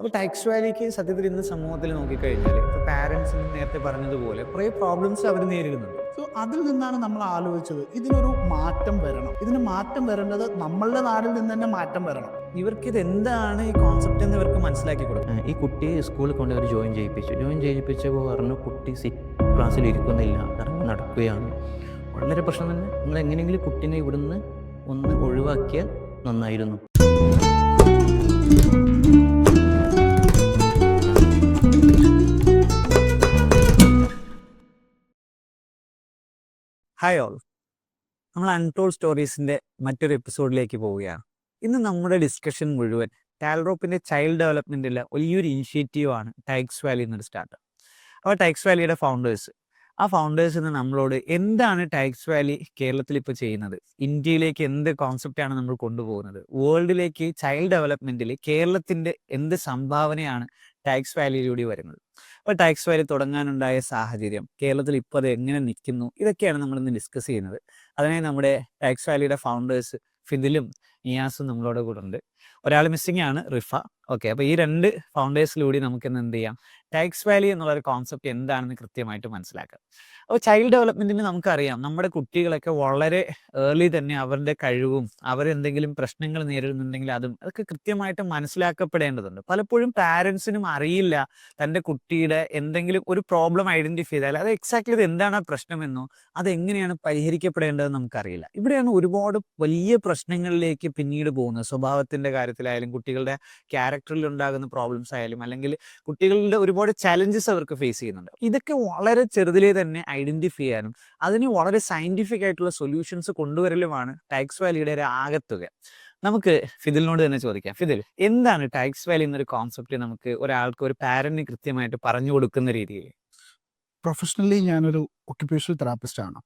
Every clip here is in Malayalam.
അപ്പോൾ ടാക്സ് വാലിക്ക് സത്യത്തിൽ ഇന്ന് സമൂഹത്തിൽ നോക്കിക്കഴിഞ്ഞാൽ ഇപ്പോൾ പാരൻസ് നേരത്തെ പറഞ്ഞതുപോലെ കുറേ പ്രോബ്ലംസ് അവർ നേരിടുന്നുണ്ട്. സോ അതിൽ നിന്നാണ് നമ്മൾ ആലോചിച്ചത് ഇതിനൊരു മാറ്റം വരണം. ഇതിന് മാറ്റം വരേണ്ടത് നമ്മളുടെ നാടിൽ നിന്ന് തന്നെ മാറ്റം വരണം. ഇവർക്കിത് എന്താണ് ഈ കോൺസെപ്റ്റ് എന്ന് ഇവർക്ക് മനസ്സിലാക്കി കൊടുക്കും. ഈ കുട്ടിയെ സ്കൂളിൽ കൊണ്ട് അവർ ജോയിൻ ചെയ്യിപ്പിച്ചപ്പോൾ പറഞ്ഞു കുട്ടി ക്ലാസ്സിൽ ഇരിക്കുന്നില്ല, ഇറങ്ങി നടക്കുകയാണ്. വളരെ പ്രശ്നം തന്നെ. നമ്മൾ എങ്ങനെയെങ്കിലും കുട്ടീനെ ഇവിടുന്ന് ഒന്ന് ഒഴിവാക്കിയാൽ നന്നായിരുന്നു. ഹായ് ഓൾ, നമ്മൾ അൺടോൾഡ് സ്റ്റോറീസിൻ്റെ മറ്റൊരു എപ്പിസോഡിലേക്ക് പോവുകയാണ്. ഇന്ന് നമ്മുടെ ഡിസ്കഷൻ മുഴുവൻ ടാൽറോപ്പിൻ്റെ ചൈൽഡ് ഡെവലപ്മെൻറ്റിലെ വലിയൊരു ഇനിഷ്യേറ്റീവാണ് ടാക്സ് വാലി എന്നൊരു സ്റ്റാർട്ടപ്പ്. അപ്പോൾ ടാക്സ് വാലിയുടെ ഫൗണ്ടേഴ്സിന് നമ്മളോട് എന്താണ് ടാക്സ് വാലി കേരളത്തിൽ ഇപ്പോൾ ചെയ്യുന്നത്, ഇന്ത്യയിലേക്ക് എന്ത് കോൺസെപ്റ്റാണ് നമ്മൾ കൊണ്ടുപോകുന്നത്, വേൾഡിലേക്ക് ചൈൽഡ് ഡെവലപ്മെൻറ്റിൽ കേരളത്തിൻ്റെ എന്ത് സംഭാവനയാണ് ടാക്സ് വാലിയിലൂടെ വരുന്നത്, അപ്പോൾ ടാക്സ് വാലി തുടങ്ങാനുണ്ടായ സാഹചര്യം, കേരളത്തിൽ ഇപ്പോൾ അത് എങ്ങനെ നിൽക്കുന്നു, ഇതൊക്കെയാണ് നമ്മളിന്ന് ഡിസ്കസ് ചെയ്യുന്നത്. അതിനായി നമ്മുടെ ടാക്സ് വാലിയുടെ ഫൗണ്ടേഴ്സ് ഫിദിലും നിയാസും നമ്മളോട് കൂടെ ഉണ്ട്. ഒരാൾ മിസ്സിംഗ് ആണ്, റിഫ. ഓക്കെ, അപ്പോൾ ഈ രണ്ട് ഫൗണ്ടേഴ്സിലൂടെ നമുക്കിന്ന് എന്ത് ചെയ്യാം, ടാക്സ് വാലി എന്നുള്ളൊരു കോൺസെപ്റ്റ് എന്താണെന്ന് കൃത്യമായിട്ട് മനസ്സിലാക്കാം. അപ്പോൾ ചൈൽഡ് ഡെവലപ്മെൻറ്റിന് നമുക്കറിയാം, നമ്മുടെ കുട്ടികളൊക്കെ വളരെ ഏർലി തന്നെ അവരുടെ കഴിവും അവരെന്തെങ്കിലും പ്രശ്നങ്ങൾ നേരിടുന്നുണ്ടെങ്കിൽ അതൊക്കെ കൃത്യമായിട്ട് മനസ്സിലാക്കപ്പെടേണ്ടതുണ്ട്. പലപ്പോഴും പാരൻസിനും അറിയില്ല തൻ്റെ കുട്ടിയുടെ എന്തെങ്കിലും ഒരു പ്രോബ്ലം ഐഡൻറ്റിഫൈ ചെയ്താൽ അത് എക്സാക്ട്ലി ഇത് എന്താണ് ആ പ്രശ്നമെന്നോ അതെങ്ങനെയാണ് പരിഹരിക്കപ്പെടേണ്ടതെന്ന് നമുക്കറിയില്ല. ഇവിടെയാണ് ഒരുപാട് വലിയ പ്രശ്നങ്ങളിലേക്ക് പിന്നീട് പോകുന്നത്. സ്വഭാവത്തിൻ്റെ കാര്യത്തിലായാലും കുട്ടികളുടെ ക്യാരക്ടറിൽ ഉണ്ടാകുന്ന പ്രോബ്ലംസ് ആയാലും അല്ലെങ്കിൽ കുട്ടികളുടെ ഒരുപാട് ചലഞ്ചസ് അവർക്ക് ഫേസ് ചെയ്യുന്നുണ്ട്. ഇതൊക്കെ വളരെ ചെറുതിലേ തന്നെ ഐഡന്റിഫൈ ചെയ്യാനും അതിന് വളരെ സയന്റിഫിക് ആയിട്ടുള്ള സൊല്യൂഷൻസ് കൊണ്ടുവരലുമാണ് ടാക്സ് വാലിയുടെ ഒരു ആകത്തുക. നമുക്ക് ഫിദിലിനോട് തന്നെ ചോദിക്കാം. ഫിദിൽ, എന്താണ് ടാക്സ് വാലി എന്നൊരു കോൺസെപ്റ്റ് നമുക്ക് ഒരാൾക്ക്, ഒരു പാരന്റിന് കൃത്യമായിട്ട് പറഞ്ഞു കൊടുക്കുന്ന രീതിയിൽ? പ്രൊഫഷണലി ഞാനൊരു ഒക്യുപേഷണൽ തെറാപ്പിസ്റ്റ് ആണ്.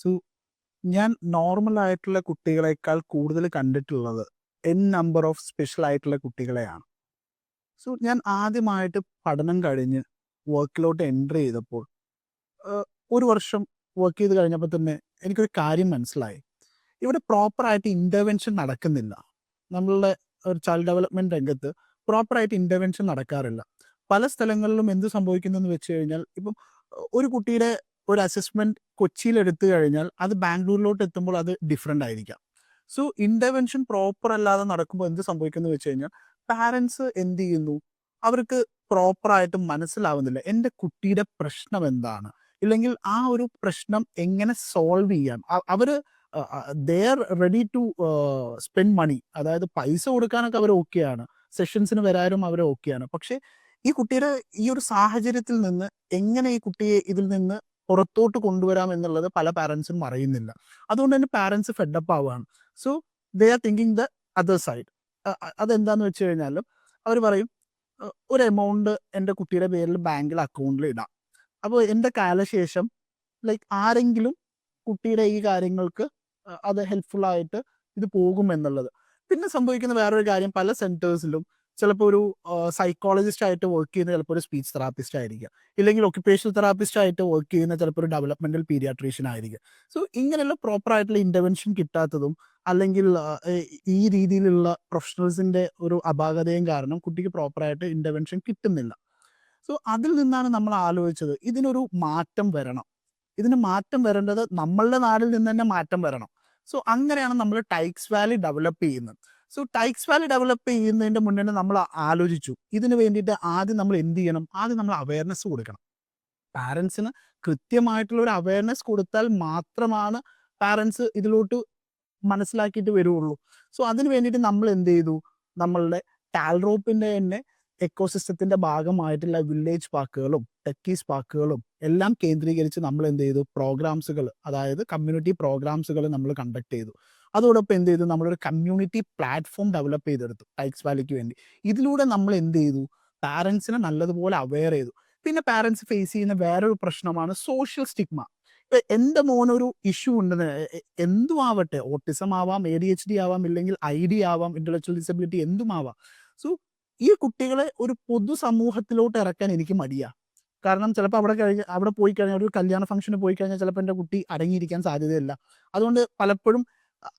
സോ ഞാൻ നോർമൽ ആയിട്ടുള്ള കുട്ടികളെക്കാൾ കൂടുതൽ കണ്ടിട്ടുള്ളത് നമ്പർ ഓഫ് സ്പെഷ്യൽ ആയിട്ടുള്ള കുട്ടികളെയാണ്. സോ ഞാൻ ആദ്യമായിട്ട് പഠനം കഴിഞ്ഞ് വർക്കിലോട്ട് എൻ്റർ ചെയ്തപ്പോൾ ഒരു വർഷം വർക്ക് ചെയ്ത് കഴിഞ്ഞപ്പോൾ തന്നെ എനിക്കൊരു കാര്യം മനസ്സിലായി. ഇവിടെ പ്രോപ്പറായിട്ട് ഇൻ്റർവെൻഷൻ നടക്കുന്നില്ല. നമ്മളുടെ ഒരു ചൈൽഡ് ഡെവലപ്മെൻറ്റ് രംഗത്ത് പ്രോപ്പറായിട്ട് ഇൻ്റർവെൻഷൻ നടക്കാറില്ല. പല സ്ഥലങ്ങളിലും എന്ത് സംഭവിക്കുന്നതെന്ന് വെച്ച് കഴിഞ്ഞാൽ, ഇപ്പം ഒരു കുട്ടിയുടെ ഒരു അസസ്മെൻറ്റ് കൊച്ചിയിൽ എടുത്തു കഴിഞ്ഞാൽ അത് ബാംഗ്ലൂരിലോട്ട് എത്തുമ്പോൾ അത് ഡിഫറെൻ്റ് ആയിരിക്കാം. സോ ഇൻ്റർവെൻഷൻ പ്രോപ്പർ അല്ലാതെ നടക്കുമ്പോൾ എന്ത് സംഭവിക്കുന്നത് വെച്ച് കഴിഞ്ഞാൽ, പാരൻസ് എന്ത് ചെയ്യുന്നു, അവർക്ക് പ്രോപ്പറായിട്ട് മനസ്സിലാവുന്നില്ല എൻ്റെ കുട്ടിയുടെ പ്രശ്നം എന്താണ്, ഇല്ലെങ്കിൽ ആ ഒരു പ്രശ്നം എങ്ങനെ സോൾവ് ചെയ്യാം. അവർ they are ready to spend money, അതായത് പൈസ കൊടുക്കാനൊക്കെ അവർ ഓക്കെയാണ്, സെഷൻസിന് വരാനും അവർ ഓക്കെയാണ്. പക്ഷേ ഈ കുട്ടിയുടെ ഈ ഒരു സാഹചര്യത്തിൽ നിന്ന് എങ്ങനെ ഈ കുട്ടിയെ ഇതിൽ നിന്ന് പുറത്തോട്ട് കൊണ്ടുവരാം എന്നുള്ളത് പല പാരൻസും അറിയുന്നില്ല. അതുകൊണ്ട് തന്നെ പാരൻസ് ഫെഡപ്പ് ആവുകയാണ്. So they are thinking the other side. അതെന്താന്ന് വെച്ച് കഴിഞ്ഞാലും അവർ പറയും, ഒരു എമൗണ്ട് എൻ്റെ കുട്ടിയുടെ പേരിൽ ബാങ്കിൽ അക്കൗണ്ടിൽ ഇടാം, അപ്പോൾ എൻ്റെ കാലശേഷം ലൈക്ക് ആരെങ്കിലും കുട്ടിയുടെ ഈ കാര്യങ്ങൾക്ക് അത് ഹെൽപ്ഫുൾ ആയിട്ട് ഇത് പോകും എന്നുള്ളത്. പിന്നെ സംഭവിക്കുന്ന വേറൊരു കാര്യം, പല സെൻറ്റേഴ്സിലും ചിലപ്പോൾ ഒരു സൈക്കോളജിസ്റ്റ് ആയിട്ട് വർക്ക് ചെയ്യുന്ന ചിലപ്പോൾ ഒരു സ്പീച്ച് തെറാപ്പിസ്റ്റ് ആയിരിക്കും, ഇല്ലെങ്കിൽ ഒക്യുപേഷണൽ തെറാപ്പിസ്റ്റ് ആയിട്ട് വർക്ക് ചെയ്യുന്ന ചിലപ്പോൾ ഒരു ഡെവലപ്മെൻറ്റൽ പീഡിയാട്രീഷ്യൻ ആയിരിക്കും. സോ ഇങ്ങനെയുള്ള പ്രോപ്പറായിട്ടുള്ള ഇൻ്റർവെൻഷൻ കിട്ടാത്തതും അല്ലെങ്കിൽ ഈ രീതിയിലുള്ള പ്രൊഫഷണൽസിൻ്റെ ഒരു അപാകതയും കാരണം കുട്ടിക്ക് പ്രോപ്പറായിട്ട് ഇൻ്റർവെൻഷൻ കിട്ടുന്നില്ല. സോ അതിൽ നിന്നാണ് നമ്മൾ ആലോചിച്ചത് ഇതിനൊരു മാറ്റം വരണം. ഇതിന് മാറ്റം വരേണ്ടത് നമ്മളുടെ നാടിൽ നിന്ന് തന്നെ മാറ്റം വരണം. സോ അങ്ങനെയാണ് നമ്മൾ ടാക്സ് വാലി ഡെവലപ്പ് ചെയ്യുന്നത്. സോ ടാക്സ് വാലി ഡെവലപ്പ് ചെയ്യുന്നതിൻ്റെ മുന്നേ നമ്മൾ ആലോചിച്ചു ഇതിന് വേണ്ടിയിട്ട് ആദ്യം നമ്മൾ എന്ത് ചെയ്യണം, ആദ്യം നമ്മൾ അവയർനെസ് കൊടുക്കണം. പാരൻസിന് കൃത്യമായിട്ടുള്ള ഒരു അവയർനെസ് കൊടുത്താൽ മാത്രമാണ് പാരൻസ് ഇതിലോട്ട് മനസ്സിലാക്കിയിട്ട് വരുള്ളൂ. സോ അതിന് വേണ്ടിയിട്ട് നമ്മൾ എന്ത് ചെയ്തു, നമ്മളുടെ ടാൽറോപ്പിൻ്റെ തന്നെ എക്കോസിസ്റ്റത്തിൻ്റെ ഭാഗമായിട്ടുള്ള വില്ലേജ് പാർക്കുകളും ടെക്കീസ് പാർക്കുകളും എല്ലാം കേന്ദ്രീകരിച്ച് നമ്മൾ എന്ത് ചെയ്തു, പ്രോഗ്രാംസുകൾ, അതായത് കമ്മ്യൂണിറ്റി പ്രോഗ്രാംസുകൾ നമ്മൾ കണ്ടക്ട് ചെയ്തു. അതോടൊപ്പം എന്ത് ചെയ്തു, നമ്മളൊരു കമ്മ്യൂണിറ്റി പ്ലാറ്റ്ഫോം ഡെവലപ്പ് ചെയ്തെടുത്തു ടാക്സ് വാലിക്ക് വേണ്ടി. ഇതിലൂടെ നമ്മൾ എന്ത് ചെയ്തു, പാരൻസിനെ നല്ലതുപോലെ അവെയർ ചെയ്തു. പിന്നെ പാരൻസ് ഫേസ് ചെയ്യുന്ന വേറൊരു പ്രശ്നമാണ് സോഷ്യൽ സ്റ്റിഗ്മ. ഇപ്പം എൻ്റെ മോനൊരു ഇഷ്യൂ ഉണ്ടെന്ന്, എന്തും ആവട്ടെ, ഓട്ടിസം ആവാം, ADHD ആവാം, ഇല്ലെങ്കിൽ ID ആവാം, ഇൻ്റലക്ച്വൽ ഡിസബിലിറ്റി എന്തും ആവാം. സോ ഈ കുട്ടികളെ ഒരു പൊതുസമൂഹത്തിലോട്ട് ഇറക്കാൻ എനിക്ക് മടിയാണ്. കാരണം ചിലപ്പോൾ അവിടെ പോയി കഴിഞ്ഞാൽ, ഒരു കല്യാണ ഫംഗ്ഷന് പോയി കഴിഞ്ഞാൽ ചിലപ്പോൾ എൻ്റെ കുട്ടി അടങ്ങിയിരിക്കാൻ സാധ്യതയില്ല. അതുകൊണ്ട് പലപ്പോഴും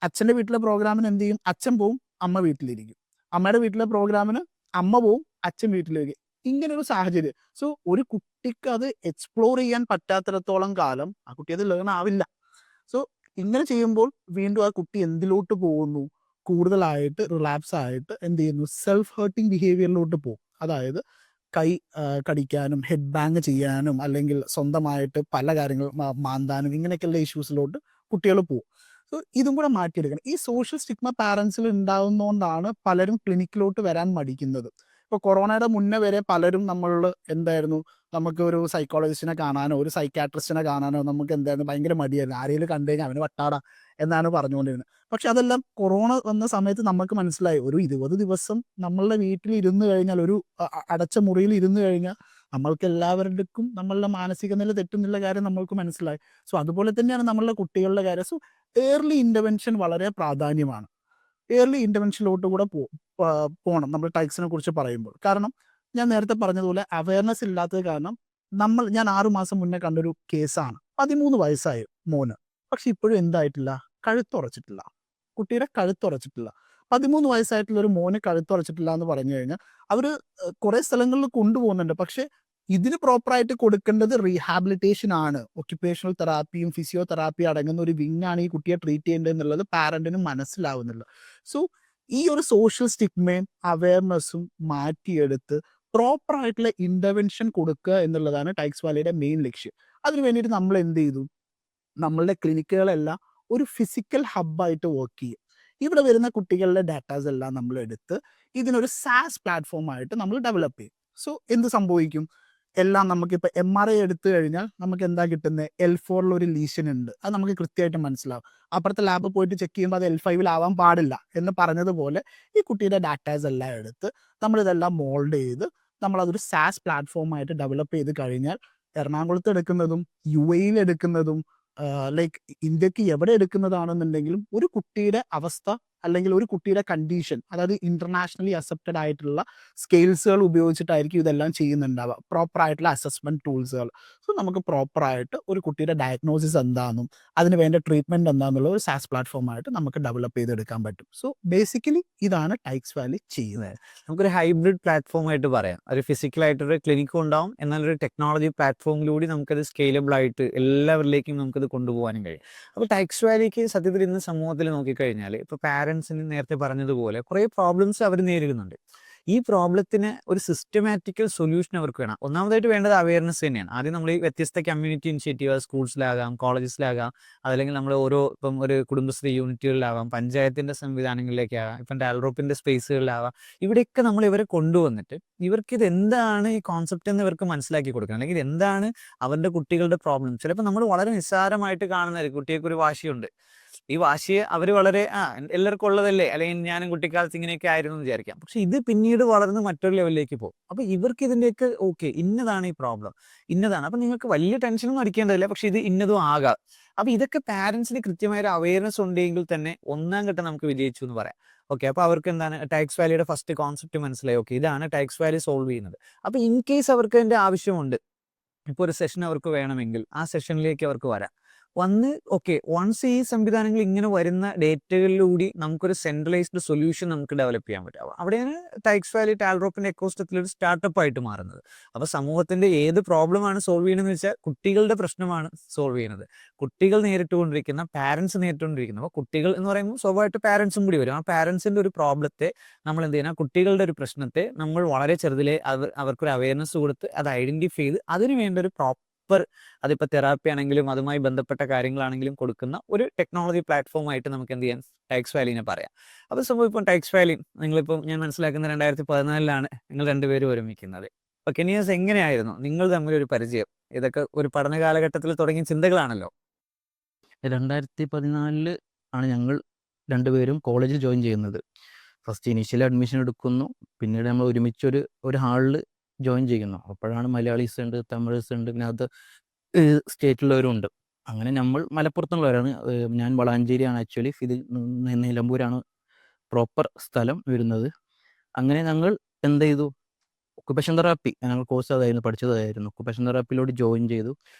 അച്ഛൻ്റെ വീട്ടിലെ പ്രോഗ്രാമിന് എന്ത് ചെയ്യും, അച്ഛൻ പോവും, അമ്മ വീട്ടിലിരിക്കും. അമ്മയുടെ വീട്ടിലെ പ്രോഗ്രാമിന് അമ്മ പോവും, അച്ഛൻ വീട്ടിലേക്ക്, ഇങ്ങനെ ഒരു സാഹചര്യം. സോ ഒരു കുട്ടിക്ക് അത് എക്സ്പ്ലോർ ചെയ്യാൻ പറ്റാത്തിടത്തോളം കാലം ആ കുട്ടി അത് ലേൺ ആവില്ല. സോ ഇങ്ങനെ ചെയ്യുമ്പോൾ വീണ്ടും ആ കുട്ടി എന്തിലോട്ട് പോകുന്നു, കൂടുതലായിട്ട് റിലാപ്സ് ആയിട്ട് എന്ത് ചെയ്യുന്നു, സെൽഫ് ഹേർട്ടിങ് ബിഹേവിയറിലോട്ട് പോകും. അതായത് കൈ കടിക്കാനും ഹെഡ് ബാങ് ചെയ്യാനും അല്ലെങ്കിൽ സ്വന്തമായിട്ട് പല കാര്യങ്ങൾ മാന്താനും ഇങ്ങനെയൊക്കെയുള്ള ഇഷ്യൂസിലോട്ട് കുട്ടികൾ പോകും. സോ ഇതും കൂടെ മാറ്റിയെടുക്കണം. ഈ സോഷ്യൽ സ്റ്റിഗ്മ പാരൻസിൽ ഉണ്ടാകുന്നതുകൊണ്ടാണ് പലരും ക്ലിനിക്കിലോട്ട് വരാൻ മടിക്കുന്നത്. ഇപ്പോൾ കൊറോണയുടെ മുന്നേ വരെ പലരും നമ്മളിൽ എന്തായിരുന്നു, നമുക്ക് ഒരു സൈക്കോളജിസ്റ്റിനെ കാണാനോ ഒരു സൈക്കാട്രിസ്റ്റിനെ കാണാനോ നമുക്ക് എന്തായിരുന്നു, ഭയങ്കര മടിയായിരുന്നു. ആരെങ്കിലും കണ്ടു കഴിഞ്ഞാൽ അവന് വട്ടാടാ എന്നാണ് പറഞ്ഞുകൊണ്ടിരുന്നത്. പക്ഷെ അതെല്ലാം കൊറോണ വന്ന സമയത്ത് നമുക്ക് മനസ്സിലായി, ഒരു 20 ദിവസം നമ്മളുടെ വീട്ടിൽ ഇരുന്ന് കഴിഞ്ഞാൽ, ഒരു അടച്ച മുറിയിൽ ഇരുന്ന് കഴിഞ്ഞാൽ നമ്മൾക്ക് എല്ലാവരുടെക്കും നമ്മളുടെ മാനസിക നില തെറ്റുന്നുള്ള കാര്യം നമ്മൾക്ക് മനസ്സിലായി. സോ അതുപോലെ തന്നെയാണ് നമ്മളുടെ കുട്ടികളുടെ കാര്യം. സോ ഏർലി ഇൻ്റർവെൻഷൻ വളരെ പ്രാധാന്യമാണ്. ഏർലി ഇൻ്റർവെൻഷനിലോട്ട് കൂടെ പോകണം നമ്മൾ ടൈക്സിനെ കുറിച്ച് പറയുമ്പോൾ. കാരണം ഞാൻ നേരത്തെ പറഞ്ഞതുപോലെ അവയർനെസ് ഇല്ലാത്തത് കാരണം ഞാൻ 6 മാസം മുന്നേ കണ്ടൊരു കേസാണ്. 13 വയസ്സായി മോന്, പക്ഷെ ഇപ്പോഴും എന്തായിട്ടില്ല, കഴുത്തുറച്ചിട്ടില്ല. കുട്ടിയുടെ കഴുത്തുറച്ചിട്ടില്ല. 13 വയസ്സായിട്ടുള്ള ഒരു മോന് കഴുത്തുറച്ചിട്ടില്ല എന്ന് പറഞ്ഞു കഴിഞ്ഞാൽ അവർ കുറേ സ്ഥലങ്ങളിൽ കൊണ്ടുപോകുന്നുണ്ട്. പക്ഷെ ഇതിന് പ്രോപ്പറായിട്ട് കൊടുക്കേണ്ടത് റീഹാബിലിറ്റേഷൻ ആണ്. ഒക്യുപേഷണൽ തെറാപ്പിയും ഫിസിയോതെറാപ്പിയും അടങ്ങുന്ന ഒരു വിങ്ങാണ് ഈ കുട്ടിയെ ട്രീറ്റ് ചെയ്യേണ്ടത് എന്നുള്ളത് പാരന്റിന് മനസ്സിലാവുന്നില്ല. സോ ഈ ഒരു സോഷ്യൽ സ്റ്റിഗ്മയും അവയർനെസ്സും മാറ്റിയെടുത്ത് പ്രോപ്പറായിട്ടുള്ള ഇൻ്റർവെൻഷൻ കൊടുക്കുക എന്നുള്ളതാണ് ടൈക്സ് വാലിയുടെ മെയിൻ ലക്ഷ്യം. അതിന് വേണ്ടിയിട്ട് നമ്മൾ എന്ത് ചെയ്തു, നമ്മളുടെ ക്ലിനിക്കുകളെല്ലാം ഒരു ഫിസിക്കൽ ഹബ്ബായിട്ട് വർക്ക് ചെയ്യും. ഇവിടെ വരുന്ന കുട്ടികളുടെ ഡാറ്റാസ് എല്ലാം നമ്മൾ എടുത്ത് ഇതിനൊരു സാസ് പ്ലാറ്റ്ഫോമായിട്ട് നമ്മൾ ഡെവലപ്പ് ചെയ്യും. സോ എന്ത് സംഭവിക്കും, എല്ലാം നമുക്കിപ്പോൾ MRI എടുത്തു കഴിഞ്ഞാൽ നമുക്ക് എന്താ കിട്ടുന്നത്, L4 ഒരു ലീഷൻ ഉണ്ട്, അത് നമുക്ക് കൃത്യമായിട്ട് മനസ്സിലാവും. അപ്പുറത്തെ ലാബ് പോയിട്ട് ചെക്ക് ചെയ്യുമ്പോൾ അത് L5 ആവാൻ പാടില്ല എന്ന് പറഞ്ഞതുപോലെ ഈ കുട്ടിയുടെ ഡാറ്റാസ് എല്ലാം എടുത്ത് നമ്മളിതെല്ലാം മോൾഡ് ചെയ്ത് നമ്മളതൊരു സാസ് പ്ലാറ്റ്ഫോമായിട്ട് ഡെവലപ്പ് ചെയ്ത് കഴിഞ്ഞാൽ എറണാകുളത്ത് എടുക്കുന്നതും UAE എടുക്കുന്നതും ലൈക്ക് ഇന്ത്യക്ക് എവിടെ എടുക്കുന്നതാണെന്നുണ്ടെങ്കിലും ഒരു കുട്ടിയുടെ അവസ്ഥ അല്ലെങ്കിൽ ഒരു കുട്ടിയുടെ കണ്ടീഷൻ, അതായത് ഇന്റർനാഷണലി അക്സെപ്റ്റഡ് ആയിട്ടുള്ള സ്കെയിൽസുകൾ ഉപയോഗിച്ചിട്ടായിരിക്കും ഇതെല്ലാം ചെയ്യുന്നുണ്ടാവുക, പ്രോപ്പർ ആയിട്ടുള്ള അസസ്മെന്റ് ടൂൾസുകൾ. സോ നമുക്ക് പ്രോപ്പറായിട്ട് ഒരു കുട്ടിയുടെ ഡയഗ്നോസിസ് എന്താണെന്നും അതിന് വേണ്ട ട്രീറ്റ്മെന്റ് എന്താണെന്നുള്ള ഒരു സാസ് പ്ലാറ്റ്ഫോമായിട്ട് നമുക്ക് ഡെവലപ്പ് ചെയ്തെടുക്കാൻ പറ്റും. സോ ബേസിക്കലി ഇതാണ് ടൈക്സ് വാലി ചെയ്യുന്നത്. നമുക്കൊരു ഹൈബ്രിഡ് പ്ലാറ്റ്ഫോം ആയിട്ട് പറയാം. ഒരു ഫിസിക്കലായിട്ടൊരു ക്ലിനിക്കും ഉണ്ടാവും, എന്നാൽ ഒരു ടെക്നോളജി പ്ലാറ്റ്ഫോമിലൂടെ നമുക്കത് സ്കെയിലബിൾ ആയിട്ട് എല്ലാവരിലേക്കും നമുക്കത് കൊണ്ടുപോകാനും കഴിയും. അപ്പോൾ ടൈക്സ് വാലിക്ക് സത്യത്തിൽ ഇന്ന് സമൂഹത്തിൽ നോക്കിക്കഴിഞ്ഞാൽ ഇപ്പോൾ പാരൻസിന് നേരത്തെ പറഞ്ഞതുപോലെ കുറേ പ്രോബ്ലംസ് അവർ നേരിടുന്നുണ്ട്. ഈ പ്രോബ്ലത്തിന് ഒരു സിസ്റ്റമാറ്റിക്കൽ സൊല്യൂഷൻ അവർക്ക് വേണം. ഒന്നാമതായിട്ട് വേണ്ടത് അവയർനെസ് തന്നെയാണ്. ആദ്യം നമ്മൾ ഈ വ്യത്യസ്ത കമ്മ്യൂണിറ്റി ഇനിഷ്യേറ്റീവ് സ്കൂൾസിലാകാം, കോളേജസിലാകാം, അതല്ലെങ്കിൽ നമ്മൾ ഇപ്പം ഒരു കുടുംബശ്രീ യൂണിറ്റുകളിലാവാം, പഞ്ചായത്തിൻ്റെ സംവിധാനങ്ങളിലേക്കാകാം, ഇപ്പം ടാൽറോപ്പിൻ്റെ സ്പേസുകളിലാവാം, ഇവിടെയൊക്കെ നമ്മൾ ഇവരെ കൊണ്ടുവന്നിട്ട് ഇവർക്ക് ഇത് എന്താണ് ഈ കോൺസെപ്റ്റ് എന്ന് ഇവർക്ക് മനസ്സിലാക്കി കൊടുക്കണം. അല്ലെങ്കിൽ എന്താണ് അവരുടെ കുട്ടികളുടെ പ്രോബ്ലം. ചിലപ്പോൾ നമ്മൾ വളരെ നിസ്സാരമായിട്ട് കാണുന്ന കുട്ടികൾക്ക് ഒരു വാശിയുണ്ട്. ഈ വാശിയെ അവർ വളരെ എല്ലാവർക്കും ഉള്ളതല്ലേ, അല്ലെങ്കിൽ ഞാനും കുട്ടിക്കാലത്ത് ഇങ്ങനെയൊക്കെ ആയിരുന്നു എന്ന് വിചാരിക്കാം. പക്ഷെ ഇത് പിന്നീട് വളർന്ന് മറ്റൊരു ലെവലിലേക്ക് പോകും. അപ്പോൾ ഇവർക്ക് ഇതിൻ്റെയൊക്കെ ഓക്കെ ഇന്നതാണ് ഈ പ്രോബ്ലം, ഇന്നതാണ്. അപ്പം നിങ്ങൾക്ക് വലിയ ടെൻഷനൊന്നും അടിക്കേണ്ടതില്ല, പക്ഷെ ഇത് ഇന്നതും ആകാം. അപ്പോൾ ഇതൊക്കെ പാരൻസിന് കൃത്യമായ ഒരു അവയർനെസ് ഉണ്ടെങ്കിൽ തന്നെ ഒന്നാം ഘട്ടം നമുക്ക് വിജയിച്ചു എന്ന് പറയാം. ഓക്കെ, അപ്പോൾ അവർക്ക് എന്താണ് ടൈക്സ് വാലിയുടെ ഫസ്റ്റ് കോൺസെപ്റ്റ് മനസ്സിലായി. ഓക്കെ, ഇതാണ് ടൈക്സ് വാലി സോൾവ് ചെയ്യുന്നത്. അപ്പോൾ ഇൻ കേസ് അവർക്ക് അതിൻ്റെ ആവശ്യമുണ്ട്, ഇപ്പോൾ ഒരു സെഷൻ അവർക്ക് വേണമെങ്കിൽ ആ സെഷനിലേക്ക് അവർക്ക് വരാം. ഓക്കെ, വൺസ് ഈ സംവിധാനങ്ങൾ ഇങ്ങനെ വരുന്ന ഡേറ്റകളിലൂടെ നമുക്കൊരു സെൻട്രലൈസ്ഡ് സൊല്യൂഷൻ നമുക്ക് ഡെവലപ്പ് ചെയ്യാൻ പറ്റും. അവിടെയാണ് ടൈക്സ് വാലി ടാൽറോപ്പിന്റെ എക്കോസിസ്റ്റത്തിൽ ഒരു സ്റ്റാർട്ടപ്പ് ആയിട്ട് മാറുന്നത്. അപ്പോൾ സമൂഹത്തിന്റെ ഏത് പ്രോബ്ലമാണ് സോൾവ് ചെയ്യണമെന്ന് വെച്ചാൽ കുട്ടികളുടെ പ്രശ്നമാണ് സോൾവ് ചെയ്യുന്നത്. കുട്ടികൾ നേരിട്ടുകൊണ്ടിരിക്കുന്ന, പാരൻസ് നേരിട്ടുകൊണ്ടിരിക്കുന്ന, അപ്പോൾ കുട്ടികൾ എന്ന് പറയുമ്പോൾ സ്വാഭാവികമായിട്ട് പാരൻസും കൂടി വരും. ആ പാരൻസിന്റെ ഒരു പ്രോബ്ലത്തെ നമ്മൾ എന്ത് ചെയ്യണം, കുട്ടികളുടെ ഒരു പ്രശ്നത്തെ നമ്മൾ വളരെ ചെറുതിലെ അവർക്കൊരു അവയർനെസ് കൊടുത്ത് അത് ഐഡന്റിഫൈ ചെയ്ത് അതിന് വേണ്ട ഒരു അതിപ്പോൾ തെറാപ്പി ആണെങ്കിലും അതുമായി ബന്ധപ്പെട്ട കാര്യങ്ങളാണെങ്കിലും കൊടുക്കുന്ന ഒരു ടെക്നോളജി പ്ലാറ്റ്ഫോമായിട്ട് നമുക്ക് എന്ത് ചെയ്യാൻ ടൈക്സ് വാലിനെ പറയാം. അപ്പോൾ സംഭവം ഇപ്പം ടൈക്സ് വാലി നിങ്ങളിപ്പം ഞാൻ മനസ്സിലാക്കുന്ന 2014 നിങ്ങൾ രണ്ടുപേരും ഒരുമിക്കുന്നത്. അപ്പോൾ കെനിയാസ് എങ്ങനെയായിരുന്നു നിങ്ങൾ തമ്മിലൊരു പരിചയം? ഇതൊക്കെ ഒരു പഠന കാലഘട്ടത്തിൽ തുടങ്ങിയ ചിന്തകളാണല്ലോ. 2014 ആണ് ഞങ്ങൾ രണ്ടുപേരും കോളേജിൽ ജോയിൻ ചെയ്യുന്നത്. ഫസ്റ്റ് ഇനീഷ്യൽ അഡ്മിഷൻ എടുക്കുന്നു, പിന്നീട് നമ്മൾ ഒരുമിച്ചൊരു ഹാളിൽ ജോയിൻ ചെയ്യുന്നു. അപ്പോഴാണ് മലയാളീസ് ഉണ്ട്, തമിഴ്സ് ഉണ്ട്, പിന്നെ അത് സ്റ്റേറ്റിലുള്ളവരും ഉണ്ട്. അങ്ങനെ നമ്മൾ മലപ്പുറത്തുള്ളവരാണ്. ഞാൻ വളാഞ്ചേരിയാണ് ആക്ച്വലി, ഇത് നിലമ്പൂരാണ് പ്രോപ്പർ സ്ഥലം വരുന്നത്. അങ്ങനെ ഞങ്ങൾ എന്ത് ചെയ്തു, ഒക്കുപേഷൻ തെറാപ്പി ഞങ്ങൾ കോഴ്സ് അതായിരുന്നു, പഠിച്ചതായിരുന്നു. ഒക്കുപേഷൻ തെറാപ്പിയിലോട്ട് ജോയിൻ ചെയ്തു.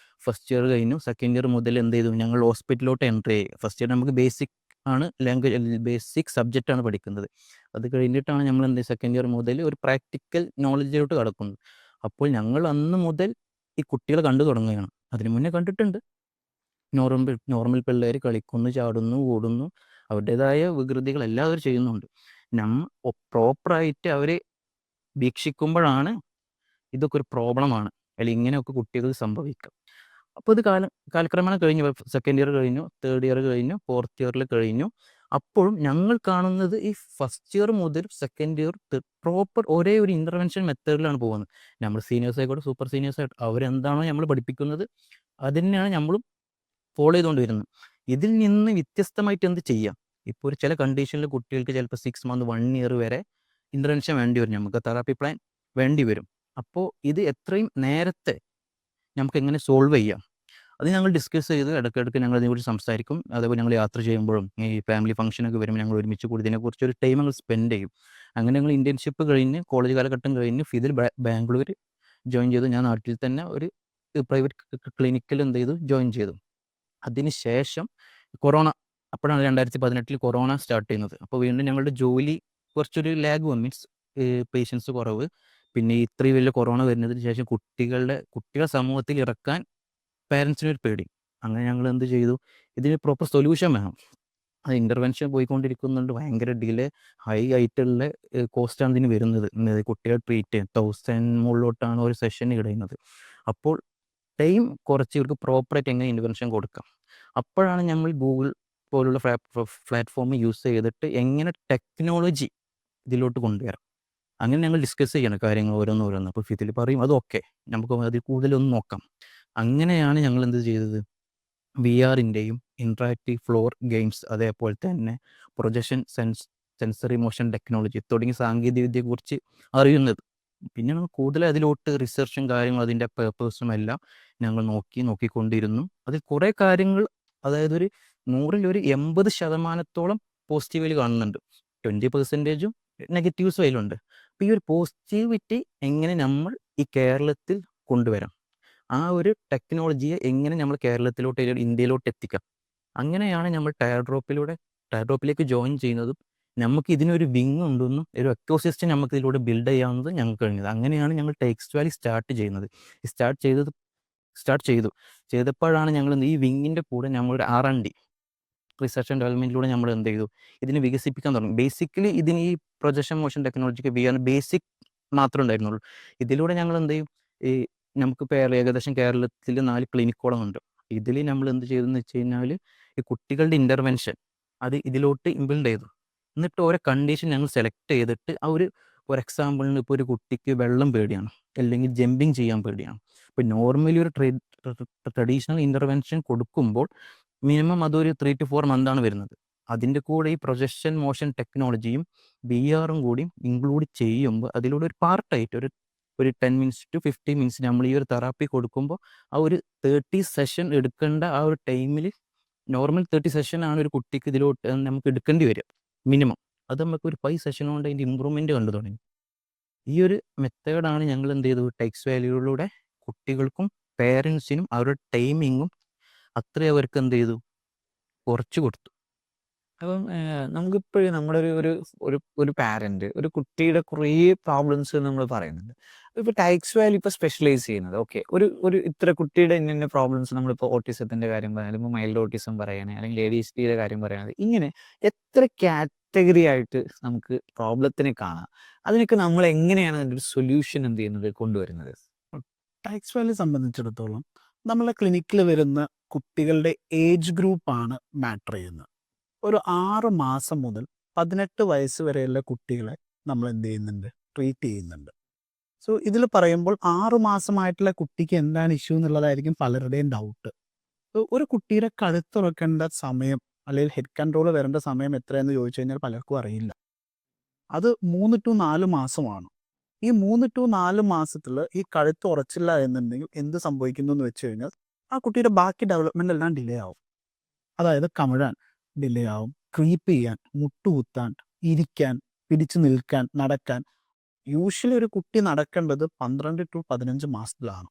ഫസ്റ്റ് ഇയർ കഴിഞ്ഞു. സെക്കൻഡ് ഇയർ മുതൽ എന്ത് ചെയ്തു, ഞങ്ങൾ ഹോസ്പിറ്റലിലോട്ട് എൻട്രി ചെയ്യും. ഫസ്റ്റ് ഇയർ നമുക്ക് ബേസിക് ആണ് ലാംഗ്വേജ് ബേസിക് സബ്ജക്റ്റാണ് പഠിക്കുന്നത്. അത് കഴിഞ്ഞിട്ടാണ് നമ്മൾ സെക്കൻഡ് ഇയർ മുതൽ ഒരു പ്രാക്ടിക്കൽ നോളജിലോട്ട് കടക്കുന്നത്. അപ്പോൾ ഞങ്ങൾ അന്ന് മുതൽ ഈ കുട്ടികളെ കണ്ടു തുടങ്ങുകയാണ്. അതിന് മുന്നേ കണ്ടിട്ടുണ്ട്. നോർമൽ പിള്ളേർ കളിക്കുന്നു, ചാടുന്നു, ഓടുന്നു, അവരുടേതായ വികൃതികൾ എല്ലാവരും ചെയ്യുന്നുണ്ട്. പ്രോപ്പറായിട്ട് അവരെ വീക്ഷിക്കുമ്പോഴാണ് ഇതൊക്കെ ഒരു പ്രോബ്ലമാണ്, അല്ലെങ്കിൽ ഇങ്ങനെയൊക്കെ കുട്ടികൾ സംഭവിക്കാം. അപ്പോൾ ഇത് കാലക്രമേണ കഴിഞ്ഞു. സെക്കൻഡ് ഇയർ കഴിഞ്ഞു, തേർഡ് ഇയർ കഴിഞ്ഞു, ഫോർത്ത് ഇയറിൽ കഴിഞ്ഞു. അപ്പോഴും ഞങ്ങൾ കാണുന്നത് ഈ ഫസ്റ്റ് ഇയർ മുതൽ സെക്കൻഡ് ഇയർ പ്രോപ്പർ ഒരേ ഒരു ഇൻ്റർവെൻഷൻ മെത്തേഡിലാണ് പോകുന്നത്. നമ്മൾ സീനിയേഴ്സ് ആയിക്കോട്ടെ, സൂപ്പർ സീനിയേഴ്സ് ആയിട്ട് അവരെന്താണോ നമ്മൾ പഠിപ്പിക്കുന്നത് അത് തന്നെയാണ് നമ്മളും ഫോളോ ചെയ്തുകൊണ്ട് വരുന്നത്. ഇതിൽ നിന്ന് വ്യത്യസ്തമായിട്ട് എന്ത് ചെയ്യാം? ഇപ്പോൾ ഒരു ചില കണ്ടീഷനിൽ കുട്ടികൾക്ക് ചിലപ്പോൾ 6 മന്ത് 1 ഇയർ വരെ ഇൻ്റർവെൻഷൻ വേണ്ടി വരും, നമുക്ക് തെറാപ്പി പ്ലാൻ വേണ്ടി വരും. അപ്പോൾ ഇത് എത്രയും നേരത്തെ നമുക്ക് എങ്ങനെ സോൾവ് ചെയ്യാം, അത് ഞങ്ങൾ ഡിസ്കസ് ചെയ്ത് ഇടയ്ക്കിടയ്ക്ക് ഞങ്ങൾ അതിനെക്കുറിച്ച് സംസാരിക്കും. അതേപോലെ ഞങ്ങൾ യാത്ര ചെയ്യുമ്പോഴും ഈ ഫാമിലി ഫംഗ്ഷനൊക്കെ വരുമ്പോൾ ഞങ്ങൾ ഒരുമിച്ച് കൂടി ഇതിനെക്കുറിച്ച് ഒരു ടൈം ഞങ്ങൾ സ്പെൻഡ് ചെയ്യും. അങ്ങനെ ഞങ്ങൾ ഇൻറ്റേൺഷിപ്പ് കഴിഞ്ഞ് കോളേജ് കാലഘട്ടം കഴിഞ്ഞ് ഫിദിൽ ബാംഗ്ലൂർ ജോയിൻ ചെയ്തു. ഞാൻ നാട്ടിൽ തന്നെ ഒരു പ്രൈവറ്റ് ക്ലിനിക്കിൽ ജോയിൻ ചെയ്തു. അതിന് ശേഷം കൊറോണ, അപ്പോഴാണ് 2018 കൊറോണ സ്റ്റാർട്ട് ചെയ്യുന്നത്. അപ്പോൾ വീണ്ടും ഞങ്ങളുടെ ജോലി കുറച്ചൊരു ലാഗ് വന്നു, മീൻസ് പേഷ്യൻസ് കുറവ്. പിന്നെ ഇത്രയും വലിയ കൊറോണ വരുന്നതിന് ശേഷം കുട്ടികളെ സമൂഹത്തിൽ ഇറക്കാൻ പേരൻസിനൊരു പേടി. അങ്ങനെ ഞങ്ങൾ എന്ത് ചെയ്തു, ഇതിന് പ്രോപ്പർ സൊല്യൂഷൻ വേണം. അത് ഇൻ്റർവെൻഷൻ പോയിക്കൊണ്ടിരിക്കുന്നുണ്ട്, ഭയങ്കര ഡിലേ, ഹൈ ആയിട്ടുള്ള കോസ്റ്റാണ് ഇതിന് വരുന്നത്. കുട്ടികളെ ട്രീറ്റ് ചെയ്യാൻ 1000 മുകളിലോട്ടാണ് ഒരു സെഷന് കിടയുന്നത്. അപ്പോൾ ടൈം കുറച്ച് ഇവർക്ക് പ്രോപ്പറായിട്ട് എങ്ങനെ ഇൻ്റർവെൻഷൻ കൊടുക്കാം. അപ്പോഴാണ് നമ്മൾ ഗൂഗിൾ പോലുള്ള പ്ലാറ്റ്ഫോം യൂസ് ചെയ്തിട്ട് എങ്ങനെ ടെക്നോളജി ഇതിലോട്ട് കൊണ്ടുവരാം. അങ്ങനെ ഞങ്ങൾ ഡിസ്കസ് ചെയ്യണം കാര്യങ്ങൾ ഓരോന്നോരോന്ന്. അപ്പോൾ ഫിദിൽ പറയും അത് ഓക്കെ, നമുക്ക് അതിൽ കൂടുതലൊന്നും നോക്കാം. അങ്ങനെയാണ് ഞങ്ങൾ എന്ത് ചെയ്തത്, VR-ൻ്റെയും ഇൻട്രാക്റ്റീവ് ഫ്ലോർ ഗെയിംസ്, അതേപോലെ തന്നെ പ്രൊജക്ഷൻ സെൻസറി മോഷൻ ടെക്നോളജി തുടങ്ങിയ സാങ്കേതികവിദ്യയെക്കുറിച്ച് അറിയുന്നത്. പിന്നെ ഞങ്ങൾ കൂടുതൽ അതിലോട്ട് റിസർച്ചും കാര്യങ്ങളും അതിൻ്റെ പേപ്പേഴ്സും എല്ലാം ഞങ്ങൾ നോക്കിക്കൊണ്ടിരുന്നു. അതിൽ കുറേ കാര്യങ്ങൾ, അതായത് ഒരു 100-ൽ ഒരു 80% പോസിറ്റീവിൽ കാണുന്നുണ്ട്, 20% നെഗറ്റീവ്സ് അതിലുണ്ട്. അപ്പോൾ ഈ ഒരു പോസിറ്റിവിറ്റി എങ്ങനെ നമ്മൾ ഈ കേരളത്തിൽ കൊണ്ടുവരാം, ആ ഒരു ടെക്നോളജിയെ എങ്ങനെ നമ്മൾ കേരളത്തിലോട്ട് ഇന്ത്യയിലോട്ട് എത്തിക്കാം. അങ്ങനെയാണ് നമ്മൾ ടയർ ഡ്രോപ്പിലേക്ക് ജോയിൻ ചെയ്യുന്നതും നമുക്ക് ഇതിനൊരു വിങ് ഉണ്ടെന്നും ഒരു എക്കോസിസ്റ്റം നമുക്ക് ഇതിലൂടെ ബിൽഡ് ചെയ്യാവുന്നത് ഞങ്ങൾക്ക് കഴിഞ്ഞത്. അങ്ങനെയാണ് ഞങ്ങൾ ടെക്സ്റ്റ് വാലി സ്റ്റാർട്ട് ചെയ്തപ്പോഴാണ് ഞങ്ങൾ ഈ വിങ്ങിൻ്റെ കൂടെ നമ്മളൊരു R&D, റിസർച്ച് ആൻഡ് ഡെവലപ്മെൻറ്റിലൂടെ നമ്മൾ എന്ത് ചെയ്തു, ഇതിനെ വികസിപ്പിക്കാൻ തുടങ്ങി. ബേസിക്കലി ഇതിന് ഈ പ്രൊജക്ഷൻ മോഷൻ ടെക്നോളജിക്ക് VR ബേസിക് മാത്രമേ ഉണ്ടായിരുന്നുള്ളൂ. ഇതിലൂടെ ഞങ്ങൾ എന്ത് ചെയ്യും, ഈ നമുക്കിപ്പോൾ ഏകദേശം കേരളത്തിൽ 4 ക്ലിനിക്കോളം ഉണ്ട്. ഇതിൽ നമ്മൾ എന്ത് ചെയ്തെന്ന് വെച്ച് കഴിഞ്ഞാൽ ഈ കുട്ടികളുടെ ഇൻ്റർവെൻഷൻ അത് ഇതിലോട്ട് ഇംപ്ലിമെൻ്റ് ചെയ്തു. എന്നിട്ട് ഓരോ കണ്ടീഷൻ ഞങ്ങൾ സെലക്ട് ചെയ്തിട്ട് ഒരു എക്സാമ്പിളിന് ഇപ്പോൾ ഒരു കുട്ടിക്ക് വെള്ളം പേടിയാണ്, അല്ലെങ്കിൽ ജമ്പിങ് ചെയ്യാൻ പേടിയാണ്. ഇപ്പോൾ നോർമലി ഒരു ട്രഡീഷണൽ ഇൻ്റർവെൻഷൻ കൊടുക്കുമ്പോൾ മിനിമം അതൊരു 3 to 4 മന്താണ് വരുന്നത്. അതിൻ്റെ കൂടെ ഈ പ്രൊജക്ഷൻ മോഷൻ ടെക്നോളജിയും VR-ഉം കൂടി ഇൻക്ലൂഡ് ചെയ്യുമ്പോൾ അതിലൂടെ ഒരു പാർട്ടായിട്ട് ഒരു 10 minutes to 15 minutes നമ്മൾ ഈ ഒരു തെറാപ്പി കൊടുക്കുമ്പോൾ ആ ഒരു 30 സെഷൻ എടുക്കേണ്ട ആ ഒരു ടൈമിൽ നോർമൽ 30 സെഷനാണ് ഒരു കുട്ടിക്ക് ഇതിലോട്ട് നമുക്ക് എടുക്കേണ്ടി വരിക മിനിമം. അത് നമുക്ക് ഒരു 5 സെഷൻ കൊണ്ട് അതിൻ്റെ ഇമ്പ്രൂവ്മെൻറ്റ് കണ്ടു തുടങ്ങി. ഈ ഒരു മെത്തേഡാണ് ഞങ്ങൾ എന്ത് ചെയ്തു, ടെക്സ്റ്റ് വാല്യൂയിലൂടെ കുട്ടികൾക്കും പേരൻസിനും അവരുടെ ടൈമിങ്ങും അത്രയും അവർക്ക് എന്ത് ചെയ്തു, കുറച്ച് കൊടുത്തു. അപ്പം നമുക്കിപ്പോഴും നമ്മുടെ ഒരു പാരന്റ് ഒരു കുട്ടിയുടെ കുറേ പ്രോബ്ലംസ് നമ്മൾ പറയുന്നുണ്ട്. ഇപ്പോൾ ടൈക്സ് വാലി ഇപ്പോൾ സ്പെഷ്യലൈസ് ചെയ്യുന്നത് ഓക്കെ, ഒരു ഇത്ര കുട്ടിയുടെ ഇന്ന പ്രോബ്ലംസ്, നമ്മളിപ്പോൾ ഓട്ടിസത്തിൻ്റെ കാര്യം പറയാം, അല്ലെങ്കിൽ മൈൽഡ് ഓട്ടിസം പറയണേ, അല്ലെങ്കിൽ ADHDയുടെ കാര്യം പറയുന്നത്, ഇങ്ങനെ എത്ര കാറ്റഗറി ആയിട്ട് നമുക്ക് പ്രോബ്ലത്തിനെ കാണാം. അതിനൊക്കെ നമ്മൾ എങ്ങനെയാണ് അതിൻ്റെ ഒരു സൊല്യൂഷൻ എന്ത് ചെയ്യുന്നത്, കൊണ്ടുവരുന്നത്? ടൈക്സ് വാലി സംബന്ധിച്ചിടത്തോളം നമ്മളെ ക്ലിനിക്കിൽ വരുന്ന കുട്ടികളുടെ ഏജ് ഗ്രൂപ്പാണ് മാറ്റർ ചെയ്യുന്നത്. ഒരു 6 മാസം മുതൽ 18 വയസ്സ് വരെയുള്ള കുട്ടികളെ നമ്മൾ എന്ത് ചെയ്യുന്നുണ്ട്, ട്രീറ്റ് ചെയ്യുന്നുണ്ട്. സോ ഇതിൽ പറയുമ്പോൾ 6 മാസമായിട്ടുള്ള കുട്ടിക്ക് എന്താണ് ഇഷ്യൂ എന്നുള്ളതായിരിക്കും പലരുടെയും ഡൗട്ട്. സോ ഒരു കുട്ടിയുടെ കഴുത്തുറക്കേണ്ട സമയം അല്ലെങ്കിൽ ഹെഡ് കൺട്രോൾ വരേണ്ട സമയം എത്രയെന്ന് ചോദിച്ചു കഴിഞ്ഞാൽ പലർക്കും അറിയില്ല. അത് 3 to 4 മാസമാണ്. ഈ 3 to 4 മാസത്തിൽ ഈ കഴുത്ത് ഉറച്ചില്ല എന്നുണ്ടെങ്കിൽ എന്ത് സംഭവിക്കുന്നു എന്ന് വെച്ച് കഴിഞ്ഞാൽ ആ കുട്ടിയുടെ ബാക്കി ഡെവലപ്മെൻ്റ് എല്ലാം ഡിലേ ആവും. അതായത് കമിഴാൻ ഡിലേ ആവും, ക്രീപ്പ് ചെയ്യാൻ, മുട്ടുകുത്താൻ, ഇരിക്കാൻ, പിടിച്ചു നിൽക്കാൻ, നടക്കാൻ. യൂഷ്വലി ഒരു കുട്ടി നടക്കേണ്ടത് 12 to 15 മാസത്തിലാണ്.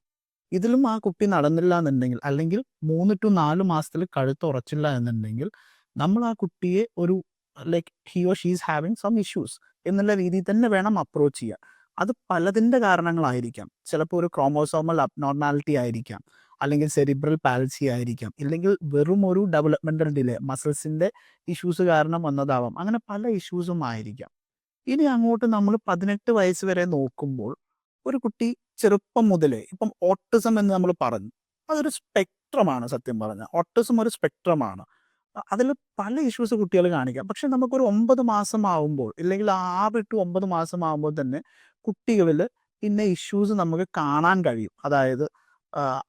ഇതിലും ആ കുട്ടി നടന്നില്ല എന്നുണ്ടെങ്കിൽ, അല്ലെങ്കിൽ 3 to 4 മാസത്തിൽ കഴുത്ത് ഉറച്ചില്ല എന്നുണ്ടെങ്കിൽ നമ്മൾ ആ കുട്ടിയെ ഒരു like he or she's having some issues എന്നുള്ള രീതിയിൽ തന്നെ വേണം അപ്രോച്ച് ചെയ്യാൻ. അത് പലതിൻ്റെ കാരണങ്ങളായിരിക്കാം. ചിലപ്പോൾ ഒരു ക്രോമോസോമൽ അബ്നോർമാലിറ്റി ആയിരിക്കാം, അല്ലെങ്കിൽ സെറിബ്രൽ പാൽസി ആയിരിക്കാം, ഇല്ലെങ്കിൽ വെറും ഒരു ഡെവലപ്മെന്റൽ ഡിലേ, മസിൽസിൻ്റെ ഇഷ്യൂസ് കാരണം വന്നതാവാം. അങ്ങനെ പല ഇഷ്യൂസും ആയിരിക്കാം. ഇനി അങ്ങോട്ട് നമ്മൾ 18 വയസ്സ് വരെ നോക്കുമ്പോൾ ഒരു കുട്ടി ചെറുപ്പം മുതലേ ഇപ്പം ഓട്ടിസം എന്ന് നമ്മൾ പറഞ്ഞു, അതൊരു സ്പെക്ട്രമാണ്. സത്യം പറഞ്ഞാൽ ഓട്ടിസം ഒരു സ്പെക്ട്രമാണ്. അതിൽ പല ഇഷ്യൂസ് കുട്ടികൾ കാണിക്കാം. പക്ഷെ നമുക്കൊരു 9 മാസം ആവുമ്പോൾ, ഇല്ലെങ്കിൽ 6 to 9 മാസം ആവുമ്പോൾ തന്നെ കുട്ടികളിൽ ഇന്ന ഇഷ്യൂസ് നമുക്ക് കാണാൻ കഴിയും. അതായത്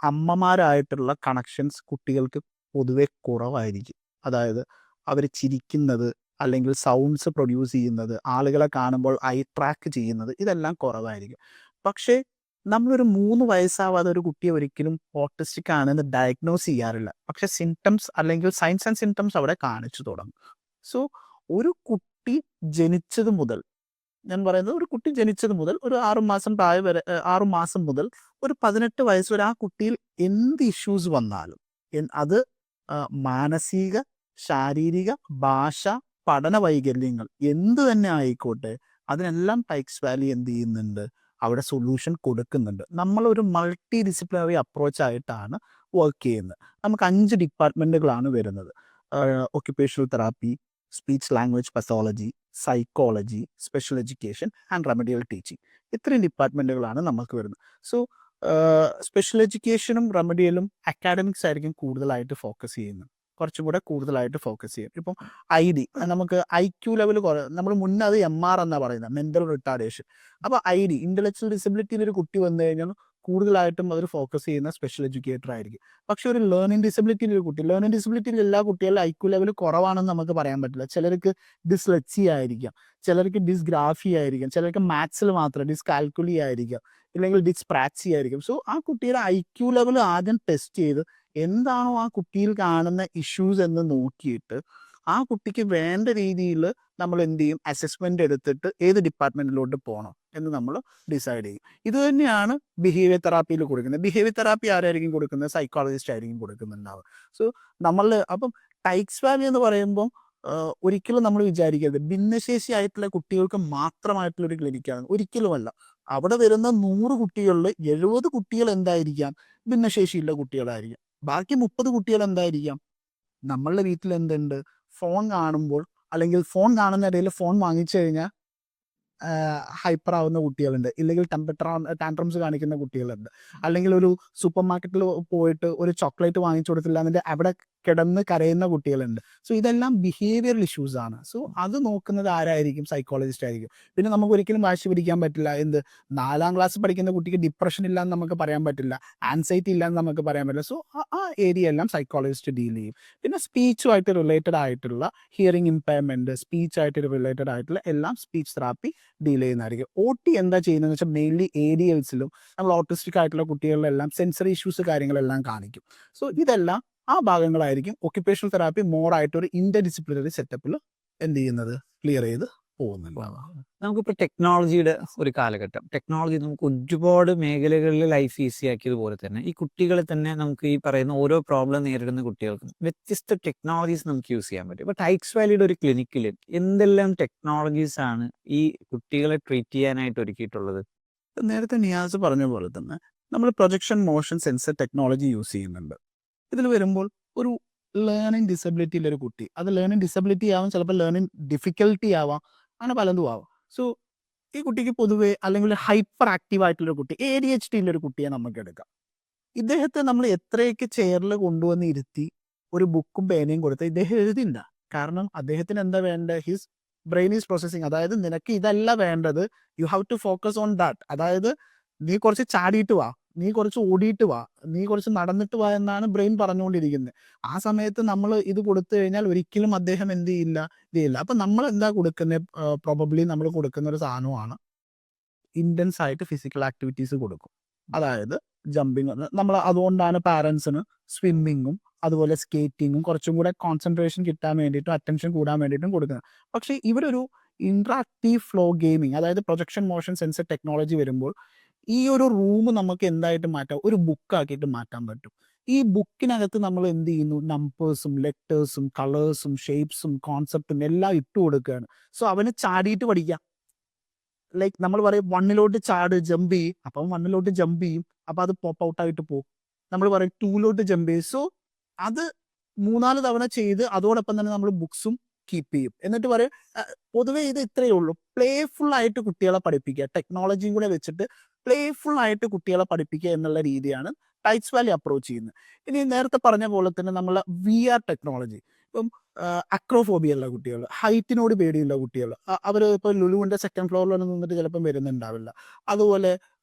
അമ്മമാരായിട്ടുള്ള കണക്ഷൻസ് കുട്ടികൾക്ക് പൊതുവെ കുറവായിരിക്കും. അതായത് അവർ ചിരിക്കുന്നത്, അല്ലെങ്കിൽ സൗണ്ട്സ് പ്രൊഡ്യൂസ് ചെയ്യുന്നത്, ആളുകളെ കാണുമ്പോൾ ഐ ട്രാക്ക് ചെയ്യുന്നത്, ഇതെല്ലാം കുറവായിരിക്കും. പക്ഷേ നമ്മളൊരു 3 വയസ്സാവാതെ ഒരു കുട്ടിയെ ഒരിക്കലും ഓട്ടിസ്റ്റിക് ആണെന്ന് ഡയഗ്നോസ് ചെയ്യാറില്ല. പക്ഷെ സിംറ്റംസ് അല്ലെങ്കിൽ സൈൻസ് ആൻഡ് സിംറ്റംസ് അവിടെ കാണിച്ചു തുടങ്ങും. സോ ഒരു കുട്ടി ജനിച്ചത് മുതൽ, ഞാൻ പറയുന്നത് ഒരു കുട്ടി ജനിച്ചത് മുതൽ ഒരു 6 മാസം പ്രായം വരെ, 6 മാസം മുതൽ ഒരു 18 വയസ്സ് വരെ ആ കുട്ടിയിൽ എന്ത് ഇഷ്യൂസ് വന്നാലും, അത് മാനസിക, ശാരീരിക, ഭാഷ, പഠന വൈകല്യങ്ങൾ എന്ത് തന്നെ ആയിക്കോട്ടെ, അതിനെല്ലാം ടൈക്സ് വാലി എന്ത് ചെയ്യുന്നുണ്ട്, അവിടെ സൊല്യൂഷൻ കൊടുക്കുന്നുണ്ട്. നമ്മളൊരു മൾട്ടി ഡിസിപ്ലിനറി അപ്രോച്ച് ആയിട്ടാണ് വർക്ക് ചെയ്യുന്നത്. നമുക്ക് 5 ഡിപ്പാർട്ട്മെൻറ്റുകളാണ് വരുന്നത്. Occupational therapy, speech language pathology, psychology, special education and remedial teaching. ഇത്രയും ഡിപ്പാർട്ട്മെൻറ്റുകളാണ് നമുക്ക് വരുന്നത്. സോ സ്പെഷ്യൽ എഡ്യൂക്കേഷനും റെമഡിയലും അക്കാഡമിക്സ് ആയിരിക്കും കൂടുതലായിട്ട് ഫോക്കസ് ചെയ്യുന്നത്, കുറച്ചും കൂടെ കൂടുതലായിട്ട് ഫോക്കസ് ചെയ്യും. ഇപ്പം ID, നമുക്ക് IQ ലെവൽ നമ്മൾ മുന്നേ അത് MR എന്നാണ് പറയുന്നത്, മെൻ്റൽ റിട്ടാർഡേഷൻ. അപ്പോൾ ID, ഇൻ്റലക്ച്വൽ ഡിസബിലിറ്റിയിൽ ഒരു കുട്ടി വന്നു കഴിഞ്ഞാൽ കൂടുതലായിട്ടും അവർ ഫോക്കസ് ചെയ്യുന്ന സ്പെഷ്യൽ എഡ്യൂക്കേറ്റർ ആയിരിക്കും. പക്ഷെ ഒരു ലേണിംഗ് ഡിസബിലിറ്റിയിൽ ഒരു കുട്ടി, ലേണിംഗ് ഡിസബിലിറ്റിയിൽ എല്ലാ കുട്ടികളുടെ IQ ലെവൽ കുറവാണെന്ന് നമുക്ക് പറയാൻ പറ്റില്ല. ചിലർക്ക് ഡിസ്ലെക്സി ആയിരിക്കാം, ചിലർക്ക് ഡിസ്ഗ്രാഫി ആയിരിക്കാം, ചിലർക്ക് മാത്സിൽ മാത്രം ഡിസ്കാൽക്കുലി ആയിരിക്കാം, ഇല്ലെങ്കിൽ ഡിസ്പ്രാക്സി ആയിരിക്കും. സോ ആ കുട്ടിയുടെ IQ ലെവൽ ആദ്യം ടെസ്റ്റ് ചെയ്ത് എന്താണോ ആ കുട്ടിയിൽ കാണുന്ന ഇഷ്യൂസ് എന്ന് നോക്കിയിട്ട് ആ കുട്ടിക്ക് വേണ്ട രീതിയിൽ നമ്മൾ എന്ത് ചെയ്യും, അസസ്മെൻ്റ് എടുത്തിട്ട് ഏത് ഡിപ്പാർട്ട്മെൻറ്റിലോട്ട് പോകണം എന്ന് നമ്മൾ ഡിസൈഡ് ചെയ്യും. ഇത് തന്നെയാണ് ബിഹേവിയർ തെറാപ്പിയിൽ കൊടുക്കുന്നത്. ബിഹേവിയർ തെറാപ്പി ആരായിരിക്കും കൊടുക്കുന്നത്? സൈക്കോളജിസ്റ്റ് ആയിരിക്കും കൊടുക്കുന്നുണ്ടാവുക. സോ അപ്പം ടൈക്സ് വാലി എന്ന് പറയുമ്പോൾ ഒരിക്കലും നമ്മൾ വിചാരിക്കരുത് ഭിന്നശേഷി ആയിട്ടുള്ള കുട്ടികൾക്ക് മാത്രമായിട്ടുള്ള ഒരു ക്ലിനിക്കാണ്. ഒരിക്കലുമല്ല. അവിടെ വരുന്ന 100 കുട്ടികളിൽ 70 കുട്ടികൾ എന്തായിരിക്കാം, ഭിന്നശേഷിയുള്ള കുട്ടികളായിരിക്കാം. ബാക്കി 30 കുട്ടികൾ എന്തായിരിക്കാം, നമ്മളുടെ വീട്ടിൽ എന്തുണ്ട്, ഫോൺ കാണുമ്പോൾ, അല്ലെങ്കിൽ ഫോൺ കാണുന്ന ഇടയിൽ ഫോൺ വാങ്ങിച്ചു കഴിഞ്ഞാൽ ഹൈപ്പർ ആവുന്ന കുട്ടികളുണ്ട്, ഇല്ലെങ്കിൽ ടാൻട്രംസ് കാണിക്കുന്ന കുട്ടികളുണ്ട്, അല്ലെങ്കിൽ ഒരു സൂപ്പർ മാർക്കറ്റിൽ പോയിട്ട് ഒരു ചോക്ലേറ്റ് വാങ്ങിച്ചു കൊടുത്തില്ല എന്നിട്ട് അവിടെ കിടന്ന് കരയുന്ന കുട്ടികളുണ്ട്. സോ ഇതെല്ലാം ബിഹേവിയറൽ ഇഷ്യൂസ് ആണ്. സോ അത് നോക്കുന്നത് ആരായിരിക്കും? സൈക്കോളജിസ്റ്റ് ആയിരിക്കും. പിന്നെ നമുക്ക് ഒരിക്കലും വാശി പിടിക്കാൻ പറ്റില്ല. 4ാം ക്ലാസ് പഠിക്കുന്ന കുട്ടിക്ക് ഡിപ്രഷൻ ഇല്ല എന്ന് നമുക്ക് പറയാൻ പറ്റില്ല, ആൻസൈറ്റി ഇല്ല എന്ന് നമുക്ക് പറയാൻ പറ്റില്ല. സോ ആ ഏരിയ എല്ലാം സൈക്കോളജിസ്റ്റ് ഡീൽ ചെയ്യും. പിന്നെ സ്പീച്ചുമായിട്ട് റിലേറ്റഡ് ആയിട്ടുള്ള ഹിയറിംഗ് ഇമ്പയർമെൻറ്റ്, സ്പീച്ചായിട്ട് റിലേറ്റഡ് ആയിട്ടുള്ള എല്ലാം സ്പീച്ച് തെറാപ്പി ഡീൽ ചെയ്യുന്നതായിരിക്കും. OT എന്താ ചെയ്യുന്നതെന്ന് വെച്ചാൽ മെയിൻലി ADLസിലും നമ്മൾ ഓട്ടിസ്റ്റിക് ആയിട്ടുള്ള കുട്ടികളിലെല്ലാം സെൻസറി ഇഷ്യൂസ് കാര്യങ്ങളെല്ലാം കാണിക്കും. സോ ഇതെല്ലാം ആ ഭാഗങ്ങളായിരിക്കും ഒക്യുപേഷണൽ തെറാപ്പി മോർ ആയിട്ട് ഒരു ഇന്റർ ഡിസിപ്ലിനറി സെറ്റപ്പിൽ എന്ത് ചെയ്യുന്നത്, ക്ലിയർ ചെയ്ത് പോകുന്നുണ്ട്. നമുക്കിപ്പോൾ ടെക്നോളജിയുടെ ഒരു കാലഘട്ടം, ടെക്നോളജി നമുക്ക് ഒരുപാട് മേഖലകളിൽ ലൈഫ് ഈസി ആക്കിയതുപോലെ തന്നെ ഈ കുട്ടികളെ തന്നെ നമുക്ക് ഈ പറയുന്ന ഓരോ പ്രോബ്ലം നേരിടുന്ന കുട്ടികൾക്കും വ്യത്യസ്ത ടെക്നോളജീസ് നമുക്ക് യൂസ് ചെയ്യാൻ പറ്റും. ഇപ്പോൾ ടൈക്സ് വാലിയുടെ ഒരു ക്ലിനിക്കിൽ എന്തെല്ലാം ടെക്നോളജീസ് ആണ് ഈ കുട്ടികളെ ട്രീറ്റ് ചെയ്യാനായിട്ട് ഒരുക്കിയിട്ടുള്ളത്? നേരത്തെ നിയാസ് പറഞ്ഞ പോലെ തന്നെ നമ്മൾ projection motion sensor technology use ചെയ്യുന്നുണ്ട്. ഇതിൽ വരുമ്പോൾ ഒരു ലേണിംഗ് ഡിസബിലിറ്റിയിലെ ഒരു കുട്ടി, അത് ലേണിംഗ് ഡിസബിലിറ്റി ആവാം, ചിലപ്പോൾ ലേണിംഗ് ഡിഫിക്കൽട്ടി ആവാം, അങ്ങനെ പലതും ആവാം. സോ ഈ കുട്ടിക്ക് പൊതുവെ, അല്ലെങ്കിൽ ഹൈപ്പർ ആക്റ്റീവ് ആയിട്ടുള്ളൊരു കുട്ടി, ADHD ഒരു കുട്ടിയെ നമുക്ക് എടുക്കാം. ഇദ്ദേഹത്തെ നമ്മൾ എത്രയൊക്കെ ചെയറിൽ കൊണ്ടുവന്ന് ഇരുത്തി ഒരു ബുക്കും പേനയും കൊടുത്ത് ഇദ്ദേഹം എഴുതില്ല. കാരണം അദ്ദേഹത്തിന് എന്താ വേണ്ടത്? His brain is processing. അതായത് നിനക്ക് ഇതല്ല വേണ്ടത്, you have to focus on that. അതായത് നീ കുറച്ച് ചാടിയിട്ട് വാ, നീ കുറച്ച് ഓടിയിട്ട് വാ, നീ കുറച്ച് നടന്നിട്ട് വാ എന്നാണ് ബ്രെയിൻ പറഞ്ഞുകൊണ്ടിരിക്കുന്നത്. ആ സമയത്ത് നമ്മൾ ഇത് കൊടുത്തു കഴിഞ്ഞാൽ ഒരിക്കലും അദ്ദേഹം എന്ത് ചെയ്യില്ല, ഇതില്ല. അപ്പം നമ്മൾ എന്താ കൊടുക്കുന്നത്? പ്രോബബ്ലി നമ്മൾ കൊടുക്കുന്ന ഒരു സാധനമാണ് ഇൻറ്റൻസ് ആയിട്ട് ഫിസിക്കൽ ആക്ടിവിറ്റീസ് കൊടുക്കും. അതായത് ജമ്പിങ്. നമ്മൾ അതുകൊണ്ടാണ് പാരൻസിന് സ്വിമ്മിങ്ങും അതുപോലെ സ്കേറ്റിങ്ങും കുറച്ചും കൂടെ കോൺസെൻട്രേഷൻ കിട്ടാൻ വേണ്ടിയിട്ടും അറ്റൻഷൻ കൂടാൻ വേണ്ടിയിട്ടും കൊടുക്കുന്നത്. പക്ഷേ ഇവിടെ ഒരു ഇൻട്രാക്റ്റീവ് ഫ്ലോ ഗെയിമിങ്, അതായത് പ്രൊജക്ഷൻ മോഷൻ സെൻസർ ടെക്നോളജി വരുമ്പോൾ ഈ ഒരു റൂം നമുക്ക് എന്തായിട്ട് മാറ്റാം? ഒരു ബുക്കാക്കിയിട്ട് മാറ്റാൻ പറ്റും. ഈ ബുക്കിനകത്ത് നമ്മൾ എന്ത് ചെയ്യുന്നു, നമ്പേഴ്സും ലെറ്റേഴ്സും കളേഴ്സും ഷേപ്സും കോൺസെപ്റ്റും എല്ലാം ഇട്ട് കൊടുക്കുകയാണ്. സോ അവന് ചാടിയിട്ട് പഠിക്കാം. ലൈക്ക് നമ്മൾ പറയും 1 ചാട്, ജമ്പ് ചെയ്യും, അപ്പം 1 ജമ്പ് ചെയ്യും, അപ്പം അത് പോപ്പ് ഔട്ട് ആയിട്ട് പോകും. നമ്മൾ പറയും 2 ജമ്പ് ചെയ്യും. സോ അത് 3-4 തവണ ചെയ്ത് അതോടൊപ്പം തന്നെ നമ്മൾ ബുക്സും കീപ്പ് ചെയ്യും. എന്നിട്ട് പറയും പൊതുവേ ഇത് ഇത്രയേ ഉള്ളൂ. പ്ലേഫുൾ ആയിട്ട് കുട്ടികളെ പഠിപ്പിക്കുക, ടെക്നോളജിയും കൂടെ വെച്ചിട്ട് പ്ലേഫുൾ ആയിട്ട് കുട്ടികളെ പഠിപ്പിക്കുക എന്നുള്ള രീതിയാണ് ടൈറ്റ്സ് വാലി അപ്രോച്ച് ചെയ്യുന്നത്. ഇനി നേരത്തെ പറഞ്ഞ പോലെ തന്നെ നമ്മൾ VR ടെക്നോളജി, ഇപ്പം അക്രോഫോബിയ ഉള്ള കുട്ടികൾ, ഹൈറ്റിനോട് പേടിയുള്ള കുട്ടികൾ, അവർ ഇപ്പോൾ ലുലുവിൻ്റെ 2nd ഫ്ലോറിലൊന്നും നിന്നിട്ട് ചിലപ്പം വരുന്നുണ്ടാവില്ല. അതുപോലെ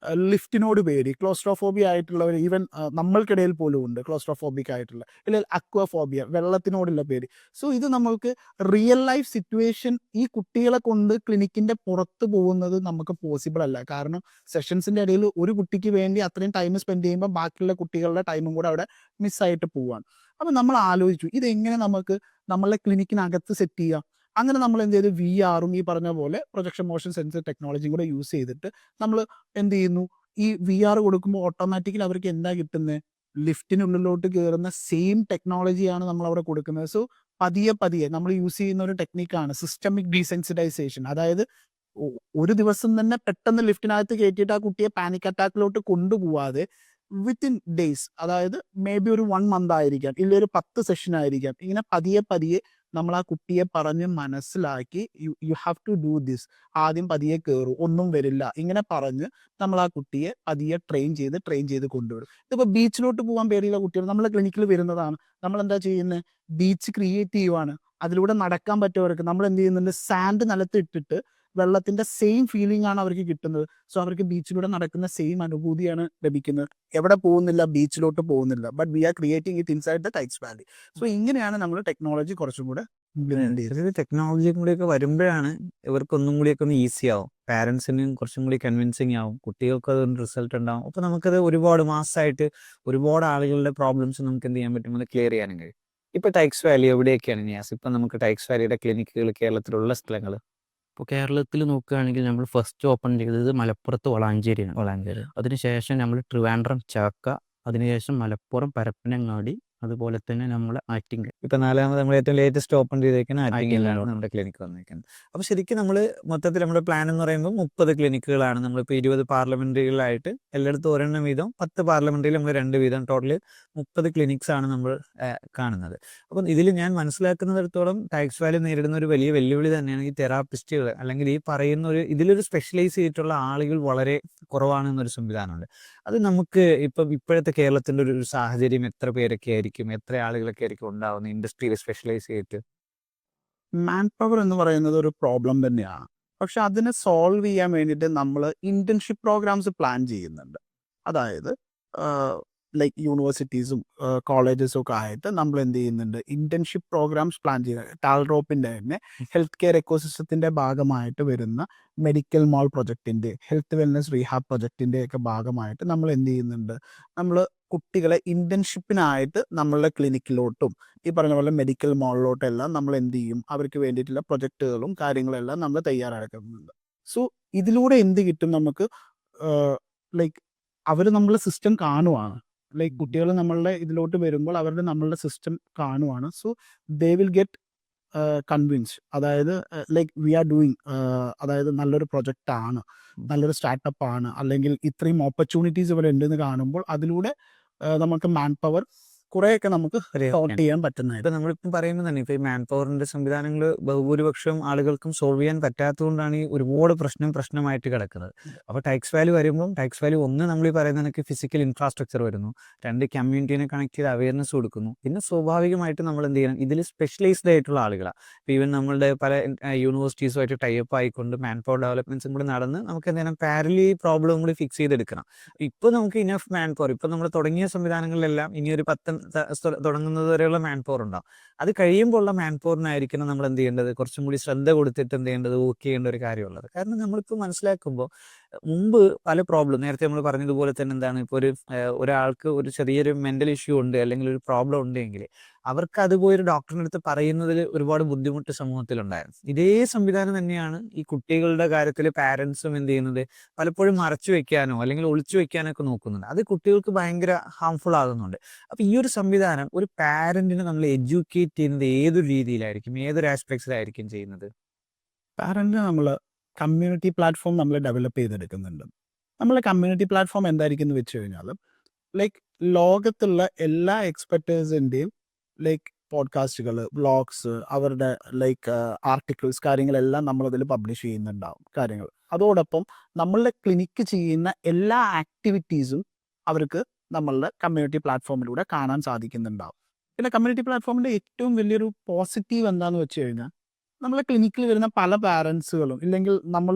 ലിഫ്റ്റിനോട് പേടി, ക്ലോസ്ട്രോഫോബിയ ആയിട്ടുള്ളവർ, ഈവൻ നമ്മൾക്കിടയിൽ പോലും ഉണ്ട് ക്ലോസ്ട്രോഫോബിക് ആയിട്ടുള്ള, അല്ലെങ്കിൽ അക്വാഫോബിയ, വെള്ളത്തിനോടുള്ള പേടി. സോ ഇത് നമ്മൾക്ക് റിയൽ ലൈഫ് സിറ്റുവേഷൻ ഈ കുട്ടികളെ കൊണ്ട് ക്ലിനിക്കിൻ്റെ പുറത്ത് പോകുന്നത് നമുക്ക് പോസിബിൾ അല്ല. കാരണം സെഷൻസിൻ്റെ ഇടയിൽ ഒരു കുട്ടിക്ക് വേണ്ടി അത്രയും ടൈം സ്പെൻഡ് ചെയ്യുമ്പോൾ ബാക്കിയുള്ള കുട്ടികളുടെ ടൈമും കൂടെ അവിടെ മിസ്സായിട്ട് പോവാണ്. അപ്പം നമ്മൾ ആലോചിച്ചു ഇതെങ്ങനെ നമുക്ക് നമ്മളെ ക്ലിനിക്കിനകത്ത് സെറ്റ് ചെയ്യാം. അങ്ങനെ നമ്മൾ എന്ത് ചെയ്തു, VR-ഉം ഈ പറഞ്ഞ പോലെ പ്രൊജക്ഷൻ മോഷൻ സെൻസർ ടെക്നോളജിയും കൂടെ യൂസ് ചെയ്തിട്ട് നമ്മൾ എന്ത് ചെയ്യുന്നു, ഈ VR കൊടുക്കുമ്പോൾ ഓട്ടോമാറ്റിക്കലി അവർക്ക് എന്താ കിട്ടുന്നത്, ലിഫ്റ്റിനുള്ളിലോട്ട് കയറുന്ന സെയിം ടെക്നോളജിയാണ് നമ്മൾ അവിടെ കൊടുക്കുന്നത്. സോ പതിയെ നമ്മൾ യൂസ് ചെയ്യുന്ന ഒരു ടെക്നിക്കാണ് സിസ്റ്റമിക് ഡീസെൻസിറ്റൈസേഷൻ. അതായത് ഒരു ദിവസം തന്നെ പെട്ടെന്ന് ലിഫ്റ്റിനകത്ത് കയറ്റിയിട്ട് ആ കുട്ടിയെ പാനിക് അറ്റാക്കിലോട്ട് കൊണ്ടുപോവാതെ വിത്തിൻ ഡേയ്സ്, അതായത് മേ ബി ഒരു 1 മന്ത് ആയിരിക്കാം, ഇല്ല ഒരു 10 സെഷൻ ആയിരിക്കാം, ഇങ്ങനെ പതിയെ നമ്മൾ ആ കുട്ടിയെ പറഞ്ഞ് മനസ്സിലാക്കി you have to do this, ആദ്യം പതിയെ കയറും, ഒന്നും വരില്ല, ഇങ്ങനെ പറഞ്ഞ് നമ്മൾ ആ കുട്ടിയെ പതിയെ ട്രെയിൻ ചെയ്ത് കൊണ്ടുവരും. ഇതിപ്പോൾ ബീച്ചിലോട്ട് പോകാൻ പേടിയുള്ള കുട്ടികൾ നമ്മളെ ക്ലിനിക്കിൽ വരുന്നതാണ്. നമ്മൾ എന്താ ചെയ്യുന്നത്, ബീച്ച് ക്രിയേറ്റ് ചെയ്യുവാണ്, അതിലൂടെ നടക്കാൻ പറ്റുന്നവർക്ക് നമ്മൾ എന്ത് ചെയ്യുന്നുണ്ട്, സാൻഡ് നിലത്ത് ഇട്ടിട്ട് വെള്ളത്തിന്റെ സെയിം ഫീലിംഗ് ആണ് അവർക്ക് കിട്ടുന്നത്. സോ അവർക്ക് ബീച്ചിലൂടെ നടക്കുന്ന സെയിം അനുഭൂതിയാണ് ലഭിക്കുന്നത്. എവിടെ പോകുന്നില്ല, ബീച്ചിലോട്ട് പോകുന്നില്ല, but we are creating it inside the tides Valley. So ഇങ്ങനെയാണ് നമ്മൾ ടെക്നോളജി കുറച്ചും കൂടെ ഇംപ്ലിമെന്റ് ചെയ്തത്. ടെക്നോളജിയും കൂടിയൊക്കെ വരുമ്പോഴാണ് ഇവർക്ക് ഒന്നും കൂടിയൊക്കെ ഒന്ന് ഈസി ആവും, പാരൻസിനും കുറച്ചും കൂടി കൺവിൻസിങ് ആവും, കുട്ടികൾക്ക് അതൊരു റിസൾട്ട് ഉണ്ടാവും. അപ്പോൾ നമുക്കത് ഒരുപാട് മാസമായിട്ട് ഒരുപാട് ആളുകളുടെ പ്രോബ്ലംസ് നമുക്ക് എന്ത് ചെയ്യാൻ പറ്റും, അത് ക്ലിയർ ചെയ്യാനും കഴിയും. ഇപ്പോൾ ടൈറ്റ്സ് വാലി എവിടെയൊക്കെയാണ് നിയാസ്, ഇപ്പം നമുക്ക് ടൈറ്റ്സ് വാലിയുടെ ക്ലിനിക്കുകൾ കേരളത്തിലുള്ള സ്ഥലങ്ങൾ? ഇപ്പോൾ കേരളത്തിൽ നോക്കുകയാണെങ്കിൽ നമ്മൾ ഫസ്റ്റ് ഓപ്പൺ ചെയ്തത് മലപ്പുറത്ത് വളാഞ്ചേരിയാണ്. അതിനുശേഷം നമ്മൾ ട്രിവാൻഡ്രം ചാക്ക, അതിനുശേഷം മലപ്പുറം പരപ്പനങ്ങാടി, അതുപോലെ തന്നെ നമ്മൾ ആറ്റിങ്ങൽ. ഇപ്പം 4ാമത് നമ്മൾ ഏറ്റവും ലേറ്റസ്റ്റ് ഓപ്പൺ ചെയ്തേക്കുന്ന ആറ്റിങ്ങലിലാണ് ആറ്റിങ്ങലിലാണ്. നമ്മുടെ ക്ലിനിക്ക് വന്നിരിക്കുന്നത്. അപ്പോൾ ശരിക്കും നമ്മൾ മൊത്തത്തിൽ നമ്മുടെ പ്ലാൻ എന്ന് പറയുമ്പോൾ 30 ക്ലിനിക്കുകളാണ്. നമ്മളിപ്പോൾ 20 പാർലമെൻറ്റുകളിലായിട്ട് എല്ലായിടത്തും ഒരെണ്ണം വീതം, 10 പാർലമെൻറ്റിൽ നമ്മൾ 2 വീതം, ടോട്ടൽ 30 ക്ലിനിക്സ് ആണ് നമ്മൾ കാണുന്നത്. അപ്പം ഇതിൽ ഞാൻ മനസ്സിലാക്കുന്നിടത്തോളം ടൈറ്റ്സ് വാലി നേരിടുന്ന ഒരു വലിയ വെല്ലുവിളി തന്നെയാണ് ഈ തെറാപ്പിസ്റ്റുകൾ, അല്ലെങ്കിൽ ഈ പറയുന്ന ഇതിലൊരു സ്പെഷ്യലൈസ് ചെയ്തിട്ടുള്ള ആളുകൾ വളരെ കുറവാണെന്നൊരു സംവിധാനമുണ്ട്. അത് നമുക്ക് ഇപ്പോഴത്തെ കേരളത്തിൻ്റെ ഒരു സാഹചര്യം എത്ര പേരൊക്കെ ആയിരിക്കും, എത്ര ആളുകളൊക്കെ ആയിരിക്കും ഉണ്ടാവുന്നത് ഇൻഡസ്ട്രിയിൽ സ്പെഷ്യലൈസ് ചെയ്തിട്ട്? മാൻ പവർ എന്ന് പറയുന്നത് ഒരു പ്രോബ്ലം തന്നെയാണ്. പക്ഷെ അതിനെ സോൾവ് ചെയ്യാൻ വേണ്ടിയിട്ട് നമ്മൾ ഇന്റേൺഷിപ്പ് പ്രോഗ്രാംസ് പ്ലാൻ ചെയ്യുന്നുണ്ട്. അതായത് ലൈക്ക് യൂണിവേഴ്സിറ്റീസും കോളേജസും ഒക്കെ ആയിട്ട് നമ്മൾ എന്ത് ചെയ്യുന്നുണ്ട്, ഇന്റേൺഷിപ്പ് പ്രോഗ്രാംസ് പ്ലാൻ ചെയ്യുന്നത്. ടാൽറോപ്പിൻ്റെ തന്നെ ഹെൽത്ത് കെയർ എക്കോസിസ്റ്റത്തിൻ്റെ ഭാഗമായിട്ട് വരുന്ന മെഡിക്കൽ മോൾ പ്രൊജക്റ്റിൻ്റെ, ഹെൽത്ത് വെൽനസ് റീഹാബ് പ്രൊജക്റ്റിൻ്റെ ഒക്കെ ഭാഗമായിട്ട് നമ്മൾ എന്ത് ചെയ്യുന്നുണ്ട്, നമ്മൾ കുട്ടികളെ ഇന്റേൺഷിപ്പിനായിട്ട് നമ്മളുടെ ക്ലിനിക്കിലോട്ടും ഈ പറഞ്ഞ പോലെ മെഡിക്കൽ മോളിലോട്ടും എല്ലാം നമ്മൾ എന്ത് ചെയ്യും, അവർക്ക് വേണ്ടിയിട്ടുള്ള പ്രൊജക്റ്റുകളും കാര്യങ്ങളെല്ലാം നമ്മൾ തയ്യാറാക്കുന്നുണ്ട്. സോ ഇതിലൂടെ എന്ത് കിട്ടും നമുക്ക്, ലൈക്ക് അവർ നമ്മളെ സിസ്റ്റം കാണുവാണ്, ലൈക്ക് കുട്ടികൾ നമ്മളുടെ ഇതിലോട്ട് വരുമ്പോൾ അവരുടെ നമ്മളുടെ സിസ്റ്റം കാണുവാണ്. So they will get convince, അതായത് ലൈക്ക് വി ആർ ഡൂയിങ്, അതായത് നല്ലൊരു പ്രൊജക്റ്റ് ആണ്, നല്ലൊരു സ്റ്റാർട്ടപ്പ് ആണ്, അല്ലെങ്കിൽ ഇത്രയും ഓപ്പർച്യൂണിറ്റീസ് ഇവിടെ ഉണ്ടെന്ന് കാണുമ്പോൾ അതിലൂടെ നമുക്ക് മാൻ പവർ കുറേയൊക്കെ നമുക്ക് സോർട്ട് ചെയ്യാൻ പറ്റുന്നതായിട്ട്. ഇപ്പം നമ്മളിപ്പം പറയുന്നത് തന്നെ, ഇപ്പോൾ ഈ മാൻ പവറിൻ്റെ സംവിധാനങ്ങൾ ബഹുഭൂരിപക്ഷം ആളുകൾക്കും സോൾവ് ചെയ്യാൻ പറ്റാത്തതുകൊണ്ടാണ് ഈ ഒരുപാട് പ്രശ്നമായിട്ട് കിടക്കുന്നത്. അപ്പോൾ ടൈറ്റ്സ് വാലി വരുമ്പം ടൈറ്റ്സ് വാലി ഒന്ന് നമ്മൾ ഈ പറയുന്ന കണക്ക് ഫിസിക്കൽ ഇൻഫ്രാസ്ട്രക്ചർ വരുന്നു, 2 കമ്മ്യൂണിറ്റീനെ കണക്ട് ചെയ്ത് അവയർനെസ് കൊടുക്കുന്നു, പിന്നെ സ്വാഭാവികമായിട്ട് നമ്മൾ എന്ത് ചെയ്യണം, ഇതിൽ സ്പെഷ്യലൈസ്ഡ് ആയിട്ടുള്ള ആളുകളാണ്. ഇപ്പോൾ ഈവൻ നമ്മളുടെ പല യൂണിവേഴ്സിറ്റീസുമായിട്ട് ടൈപ്പ് ആയിക്കൊണ്ട് മാൻ പവർ ഡെവലപ്മെൻറ്റ്സും കൂടി നടന്ന് നമുക്ക് എന്ത് ചെയ്യണം, പാരലി പ്രോബ്ലം കൂടി ഫിക്സ് ചെയ്തെടുക്കണം. ഇപ്പോൾ നമുക്ക് ഇനഫ് മാൻ പവർ, ഇപ്പോൾ നമ്മൾ തുടങ്ങിയ സംവിധാനങ്ങളിലെല്ലാം ഇനി ഒരു 10 തുടങ്ങുന്നത് വരെയുള്ള മാൻ പവർ ഉണ്ടാവും. അത് കഴിയുമ്പോൾ ഉള്ള മാൻ പവറിനായിരിക്കണം നമ്മൾ എന്ത് ചെയ്യേണ്ടത്, കുറച്ചും കൂടി ശ്രദ്ധ കൊടുത്തിട്ട് എന്ത് ചെയ്യേണ്ടത്, വർക്ക് ചെയ്യേണ്ട ഒരു കാര്യമുള്ളത്. കാരണം നമ്മളിപ്പോൾ മനസ്സിലാക്കുമ്പോൾ മുമ്പ് പല പ്രോബ്ലം നേരത്തെ നമ്മൾ പറഞ്ഞതുപോലെ തന്നെ എന്താണ് ഇപ്പോൾ ഒരാൾക്ക് ഒരു ചെറിയൊരു മെന്റൽ ഇഷ്യൂ ഉണ്ട് അല്ലെങ്കിൽ ഒരു പ്രോബ്ലം ഉണ്ടെങ്കിൽ അവർക്ക് അത് പോയി ഒരു ഡോക്ടറിന്റെ അടുത്ത് പറയുന്നതിൽ ഒരുപാട് ബുദ്ധിമുട്ട് സമൂഹത്തിലുണ്ടായിരുന്നു. ഇതേ സംവിധാനം തന്നെയാണ് ഈ കുട്ടികളുടെ കാര്യത്തിൽ പാരന്റ്സും എന്ത് ചെയ്യുന്നത്, പലപ്പോഴും മറച്ചു വെക്കാനോ അല്ലെങ്കിൽ ഒളിച്ചു വെക്കാനോ ഒക്കെ നോക്കുന്നുണ്ട്. അത് കുട്ടികൾക്ക് ഭയങ്കര ഹാംഫുൾ ആകുന്നുണ്ട്. അപ്പൊ ഈ ഒരു സംവിധാനം ഒരു പാരന്റിനെ നമ്മൾ എഡ്യൂക്കേറ്റ് ചെയ്യുന്നത് ഏതൊരു രീതിയിലായിരിക്കും, ഏതൊരു ആസ്പെക്ട്സിലായിരിക്കും ചെയ്യുന്നത്? പാരന്റ് നമ്മൾ കമ്മ്യൂണിറ്റി പ്ലാറ്റ്ഫോം നമ്മൾ ഡെവലപ്പ് ചെയ്തെടുക്കുന്നുണ്ട്. നമ്മളെ കമ്മ്യൂണിറ്റി പ്ലാറ്റ്ഫോം എന്തായിരിക്കും എന്ന് വെച്ച് കഴിഞ്ഞാൽ ലൈക്ക് ലോകത്തുള്ള എല്ലാ എക്സ്പെർട്ടേഴ്സിൻ്റെയും ലൈക്ക് പോഡ്കാസ്റ്റുകൾ, വ്ളോഗ്സ്, അവരുടെ ലൈക്ക് ആർട്ടിക്കിൾസ്, കാര്യങ്ങളെല്ലാം നമ്മളതിൽ പബ്ലിഷ് ചെയ്യുന്നുണ്ടാവും കാര്യങ്ങൾ. അതോടൊപ്പം നമ്മളുടെ ക്ലിനിക്ക് ചെയ്യുന്ന എല്ലാ ആക്ടിവിറ്റീസും അവർക്ക് നമ്മളുടെ കമ്മ്യൂണിറ്റി പ്ലാറ്റ്ഫോമിലൂടെ കാണാൻ സാധിക്കുന്നുണ്ടാവും. പിന്നെ കമ്മ്യൂണിറ്റി പ്ലാറ്റ്ഫോമിൻ്റെ ഏറ്റവും വലിയൊരു പോസിറ്റീവ് എന്താണെന്ന് വെച്ച് കഴിഞ്ഞാൽ നമ്മളെ ക്ലിനിക്കിൽ വരുന്ന പല പാരൻസുകളും ഇല്ലെങ്കിൽ നമ്മൾ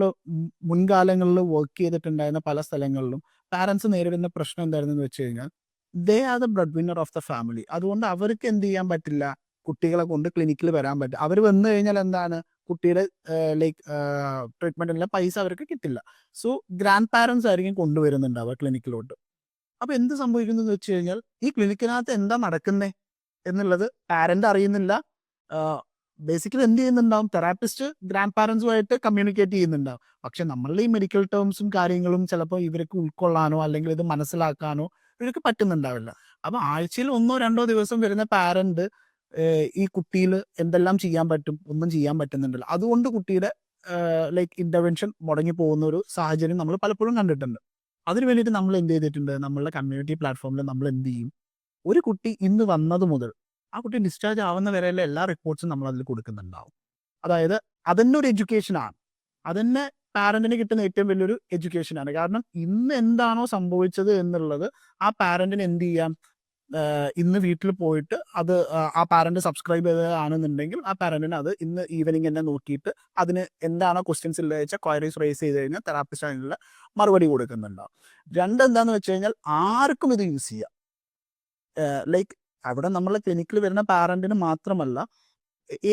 മുൻകാലങ്ങളിൽ വർക്ക് ചെയ്തിട്ടുണ്ടായിരുന്ന പല സ്ഥലങ്ങളിലും പാരൻസ് നേരിടുന്ന പ്രശ്നം എന്തായിരുന്നെന്ന് വെച്ച് കഴിഞ്ഞാൽ they are the bread winner of the family. അതുകൊണ്ട് അവർക്ക് എന്ത് ചെയ്യാൻ പറ്റില്ല, കുട്ടികളെ കൊണ്ട് ക്ലിനിക്കിൽ വരാൻ പറ്റും. അവർ വന്നു കഴിഞ്ഞാൽ എന്താണ്, കുട്ടിയുടെ ലൈക്ക് ട്രീറ്റ്മെൻറ്റിനുള്ള പൈസ അവർക്ക് കിട്ടില്ല. സോ ഗ്രാൻഡ് പാരൻസ് ആയിരിക്കും കൊണ്ടുവരുന്നുണ്ടാവുക ക്ലിനിക്കിലോട്ട്. അപ്പോൾ എന്ത് സംഭവിക്കുന്നു വെച്ച് കഴിഞ്ഞാൽ ഈ ക്ലിനിക്കിനകത്ത് എന്താ നടക്കുന്നത് എന്നുള്ളത് പാരൻ്റ് അറിയുന്നില്ല. ബേസിക്കലി എന്ത് ചെയ്യുന്നുണ്ടാവും, തെറാപ്പിസ്റ്റ് ഗ്രാൻഡ് പാരൻസുമായിട്ട് കമ്മ്യൂണിക്കേറ്റ് ചെയ്യുന്നുണ്ടാവും. പക്ഷെ നമ്മളുടെ ഈ മെഡിക്കൽ ടേംസും കാര്യങ്ങളും ചിലപ്പോൾ ഇവർക്ക് ഉൾക്കൊള്ളാനോ അല്ലെങ്കിൽ ഇത് മനസ്സിലാക്കാനോ ഇവർക്ക് പറ്റുന്നുണ്ടാവില്ല. അപ്പോൾ ആഴ്ചയിൽ 1-2 ദിവസം വരുന്ന പാരന്റ് ഈ കുട്ടിയിൽ എന്തെല്ലാം ചെയ്യാൻ പറ്റും, ഒന്നും ചെയ്യാൻ പറ്റുന്നുണ്ടല്ലോ. അതുകൊണ്ട് കുട്ടിയുടെ ലൈക്ക് ഇൻ്റർവെൻഷൻ മുടങ്ങി പോകുന്ന ഒരു സാഹചര്യം നമ്മൾ പലപ്പോഴും കണ്ടിട്ടുണ്ട്. അതിന് വേണ്ടിയിട്ട് നമ്മൾ എന്ത് ചെയ്തിട്ടുണ്ട്, നമ്മളുടെ കമ്മ്യൂണിറ്റി പ്ലാറ്റ്ഫോമിൽ നമ്മൾ എന്ത് ചെയ്യും, ഒരു കുട്ടി ഇന്ന് വന്നത് മുതൽ ആ കുട്ടി ഡിസ്ചാർജ് ആവുന്ന വരെയുള്ള എല്ലാ റിപ്പോർട്ട്സും നമ്മൾ അതിൽ കൊടുക്കുന്നുണ്ടാവും. അതായത് അതന്നെ ഒരു എഡ്യൂക്കേഷനാണ്. അതന്നെ പാരന്റിന് കിട്ടുന്ന ഏറ്റവും വലിയൊരു എഡ്യൂക്കേഷനാണ്. കാരണം ഇന്ന് എന്താണോ സംഭവിച്ചത് എന്നുള്ളത് ആ പാരന്റിന് എന്ത് ചെയ്യാം, ഇന്ന് വീട്ടിൽ പോയിട്ട് അത് ആ പാരന്റ് സബ്സ്ക്രൈബ് ചെയ്തതാണെന്നുണ്ടെങ്കിൽ ആ പാരന്റിന് അത് ഇന്ന് ഈവനിങ് തന്നെ നോക്കിയിട്ട് അതിന് എന്താണോ ക്വസ്റ്റ്യൻസ് ഇല്ല വെച്ചാൽ ക്വയറീസ് റേസ് ചെയ്ത് കഴിഞ്ഞാൽ തെറാപ്പിസ്റ്റ് അതിനുള്ള മറുപടി കൊടുക്കുന്നുണ്ടാവും. എന്താണെന്ന് വെച്ച് കഴിഞ്ഞാൽ ആർക്കും ഇത് യൂസ് ചെയ്യാം. ലൈക്ക് അവിടെ നമ്മളെ ക്ലിനിക്കിൽ വരുന്ന പാരന്റിന് മാത്രമല്ല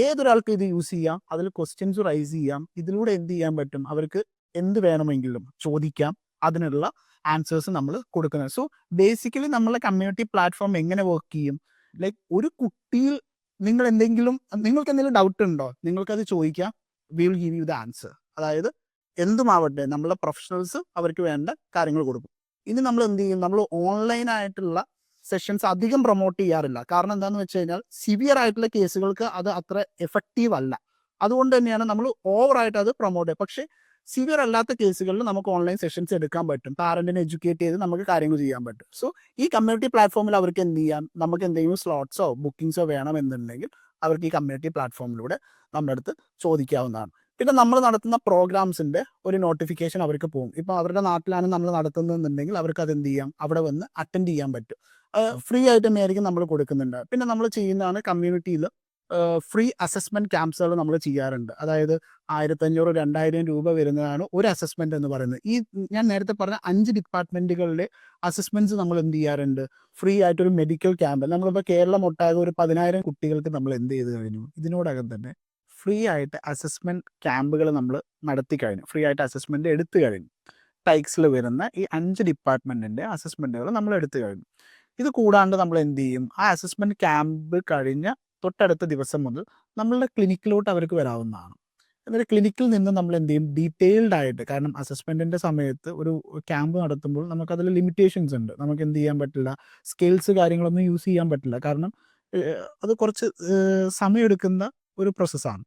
ഏതൊരാൾക്കും ഇത് യൂസ് ചെയ്യാം. അതിൽ ക്വസ്റ്റ്യൻസ് റൈസ് ചെയ്യാം. ഇതിലൂടെ എന്ത് ചെയ്യാൻ പറ്റും, അവർക്ക് എന്ത് വേണമെങ്കിലും ചോദിക്കാം. അതിനുള്ള ആൻസേഴ്സ് നമ്മൾ കൊടുക്കുന്നത്. സോ ബേസിക്കലി നമ്മളെ കമ്മ്യൂണിറ്റി പ്ലാറ്റ്ഫോം എങ്ങനെ വർക്ക് ചെയ്യും, ലൈക്ക് ഒരു കുട്ടിയിൽ നിങ്ങൾക്ക് എന്തെങ്കിലും ഡൗട്ട് ഉണ്ടോ, നിങ്ങൾക്കത് ചോദിക്കാം. We will give you the answer. അതായത് എന്തുമാവട്ടെ നമ്മളെ പ്രൊഫഷണൽസ് അവർക്ക് വേണ്ട കാര്യങ്ങൾ കൊടുക്കും. ഇനി നമ്മൾ എന്ത് ചെയ്യും, നമ്മൾ ഓൺലൈനായിട്ടുള്ള സെഷൻസ് അധികം പ്രൊമോട്ട് ചെയ്യാറില്ല. കാരണം എന്താണെന്ന് വെച്ച് കഴിഞ്ഞാൽ സിവിയർ ആയിട്ടുള്ള കേസുകൾക്ക് അത് അത്ര എഫക്റ്റീവ് അല്ല. അതുകൊണ്ട് തന്നെയാണ് നമ്മൾ ഓവറായിട്ട് അത് പ്രൊമോട്ട് ചെയ്യുക. പക്ഷേ സിവിയർ അല്ലാത്ത കേസുകളിൽ നമുക്ക് ഓൺലൈൻ സെഷൻസ് എടുക്കാൻ പറ്റും. പാരന്റിനെ എഡ്യൂക്കേറ്റ് ചെയ്ത് നമുക്ക് കാര്യങ്ങൾ ചെയ്യാൻ പറ്റും. സോ ഈ കമ്മ്യൂണിറ്റി പ്ലാറ്റ്ഫോമിൽ അവർക്ക് എന്ത് ചെയ്യാം, നമുക്ക് എന്തെങ്കിലും സ്ലോട്ട്സോ ബുക്കിങ്സോ വേണമെന്നുണ്ടെങ്കിൽ അവർക്ക് ഈ കമ്മ്യൂണിറ്റി പ്ലാറ്റ്ഫോമിലൂടെ നമ്മുടെ അടുത്ത് ചോദിക്കാവുന്നതാണ്. പിന്നെ നമ്മൾ നടത്തുന്ന പ്രോഗ്രാംസിൻ്റെ ഒരു നോട്ടിഫിക്കേഷൻ അവർക്ക് പോകും. ഇപ്പോൾ അവരുടെ നാട്ടിലാണ് നമ്മൾ നടത്തുന്നതെന്നുണ്ടെങ്കിൽ അവർക്ക് അത് എന്ത് ചെയ്യാം, അവിടെ വന്ന് അറ്റൻഡ് ചെയ്യാൻ പറ്റും. ഫ്രീ ആയിട്ട് തന്നെയായിരിക്കും നമ്മൾ കൊടുക്കുന്നുണ്ട്. പിന്നെ നമ്മൾ ചെയ്യുന്നതാണ് കമ്മ്യൂണിറ്റിയിൽ ഫ്രീ അസസ്മെൻറ്റ് ക്യാമ്പ്സുകൾ നമ്മൾ ചെയ്യാറുണ്ട്. അതായത് 1500-2000 രൂപ വരുന്നതാണ് ഒരു അസസ്മെൻറ്റ് എന്ന് പറയുന്നത്. ഈ ഞാൻ നേരത്തെ പറഞ്ഞ 5 ഡിപ്പാർട്ട്മെൻറ്റുകളിലെ അസസ്മെൻറ്റ്സ് നമ്മൾ എന്ത് ചെയ്യാറുണ്ട്, ഫ്രീ ആയിട്ടൊരു മെഡിക്കൽ ക്യാമ്പ്. നമ്മളിപ്പോൾ കേരളം ഒട്ടാകെ ഒരു 10,000 കുട്ടികൾക്ക് നമ്മൾ എന്ത് ചെയ്ത് കഴിഞ്ഞു, ഇതിനോടകം തന്നെ ഫ്രീ ആയിട്ട് അസസ്മെൻറ്റ് ക്യാമ്പുകൾ നമ്മൾ നടത്തി കഴിഞ്ഞു, ഫ്രീ ആയിട്ട് അസസ്മെൻറ്റ് എടുത്തു കഴിഞ്ഞു. ടൈക്സിൽ വരുന്ന ഈ 5 ഡിപ്പാർട്ട്മെൻറ്റിൻ്റെ അസസ്മെൻറ്റുകൾ നമ്മൾ എടുത്തു കഴിഞ്ഞു. ഇത് കൂടാണ്ട് നമ്മൾ എന്ത് ചെയ്യും, ആ അസസ്മെൻറ്റ് ക്യാമ്പ് കഴിഞ്ഞ തൊട്ടടുത്ത ദിവസം മുതൽ നമ്മളുടെ ക്ലിനിക്കിലോട്ട് അവർക്ക് വരാവുന്നതാണ്. എന്നിട്ട് ക്ലിനിക്കിൽ നിന്ന് നമ്മൾ എന്ത് ചെയ്യും, ഡീറ്റെയിൽഡ് ആയിട്ട്, കാരണം അസസ്മെൻറ്റിൻ്റെ സമയത്ത് ഒരു ക്യാമ്പ് നടത്തുമ്പോൾ നമുക്കതിൽ ലിമിറ്റേഷൻസ് ഉണ്ട്. നമുക്ക് എന്ത് ചെയ്യാൻ പറ്റില്ല, സ്കെയിൽസ് കാര്യങ്ങളൊന്നും യൂസ് ചെയ്യാൻ പറ്റില്ല. കാരണം അത് കുറച്ച് സമയമെടുക്കുന്ന ഒരു പ്രോസസ്സാണ്.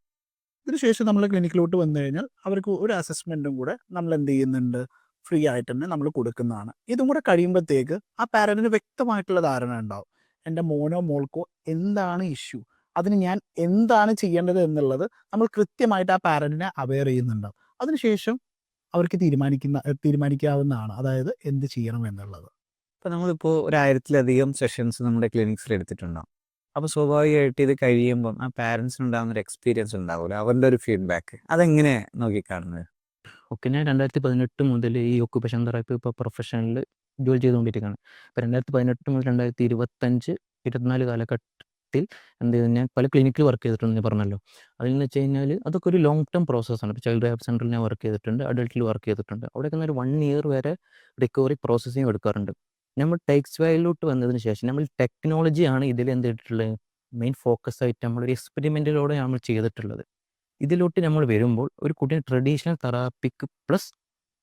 ഇതിനുശേഷം നമ്മൾ ക്ലിനിക്കിലോട്ട് വന്നു കഴിഞ്ഞാൽ അവർക്ക് ഒരു അസസ്മെൻറ്റും കൂടെ നമ്മൾ എന്ത് ചെയ്യുന്നുണ്ട്, ഫ്രീ ആയിട്ട് തന്നെ നമ്മൾ കൊടുക്കുന്നതാണ്. ഇതും കൂടെ കഴിയുമ്പോഴത്തേക്ക് ആ പാരന്റിന് വ്യക്തമായിട്ടുള്ള ധാരണ ഉണ്ടാവും, എൻ്റെ മോനോ മോൾക്കോ എന്താണ് ഇഷ്യൂ, അതിന് ഞാൻ എന്താണ് ചെയ്യേണ്ടത് എന്നുള്ളത് നമ്മൾ കൃത്യമായിട്ട് ആ പാരന്റിനെ അവെയർ ചെയ്യുന്നുണ്ടാവും. അതിനുശേഷം അവർക്ക് തീരുമാനിക്കാവുന്നതാണ്, അതായത് എന്ത് ചെയ്യണം എന്നുള്ളത്. അപ്പോൾ നമ്മളിപ്പോൾ 1000-ലധികം സെഷൻസ് നമ്മുടെ ക്ലിനിക്സിൽ എടുത്തിട്ടുണ്ടാവും. അപ്പോൾ സ്വാഭാവികമായിട്ട് ഇത് കഴിയുമ്പം ആ പാരൻസിനുണ്ടാകുന്ന ഒരു എക്സ്പീരിയൻസ് ഉണ്ടാവില്ല, അവരുടെ ഒരു ഫീഡ്ബാക്ക് അതെങ്ങനെ നോക്കിക്കാണുന്നത്? ഓക്കെ, ഞാൻ 2018 മുതൽ ഈ ഒക്കുപേഷൻ തെറാപ്പി ഇപ്പോൾ പ്രൊഫഷണലിൽ ജോലി ചെയ്തുകൊണ്ടിരിക്കുകയാണ്. ഇപ്പോൾ 2018 മുതൽ 2025-24 കാലഘട്ടത്തിൽ വീട്ടിൽ എന്ത് ചെയ്തു, ഞാൻ പല ക്ലിനിക്കിൽ വർക്ക് ചെയ്തിട്ടുണ്ട് ഞാൻ പറഞ്ഞല്ലോ. അതിലെന്ന് വെച്ച് കഴിഞ്ഞാൽ അതൊക്കെ ഒരു ലോങ് ടേം പ്രോസസ്സാണ്. ഇപ്പോൾ ചൈൽഡ് റിഹാബ് സെൻ്ററിൽ ഞാൻ വർക്ക് ചെയ്തിട്ടുണ്ട്, അഡൾട്ടിൽ വർക്ക് ചെയ്തിട്ടുണ്ട്. അവിടെയൊക്കെ ഒരു 1 ഇയർ വരെ റിക്കവറി പ്രോസസ്സിങ് എടുക്കാറുണ്ട്. നമ്മൾ ടെക്സ് വാലിയിലോട്ട് വന്നതിന് ശേഷം നമ്മൾ ടെക്നോളജിയാണ് ഇതിൽ എന്ത് ചെയ്തിട്ടുള്ളത്, മെയിൻ ഫോക്കസ് ആയിട്ട് നമ്മളൊരു എക്സ്പെരിമെൻറ്റിലൂടെ നമ്മൾ ചെയ്തിട്ടുള്ളത്. ഇതിലോട്ട് നമ്മൾ വരുമ്പോൾ ഒരു കുട്ടീനെ ട്രഡീഷണൽ തെറാപ്പിക്ക് പ്ലസ്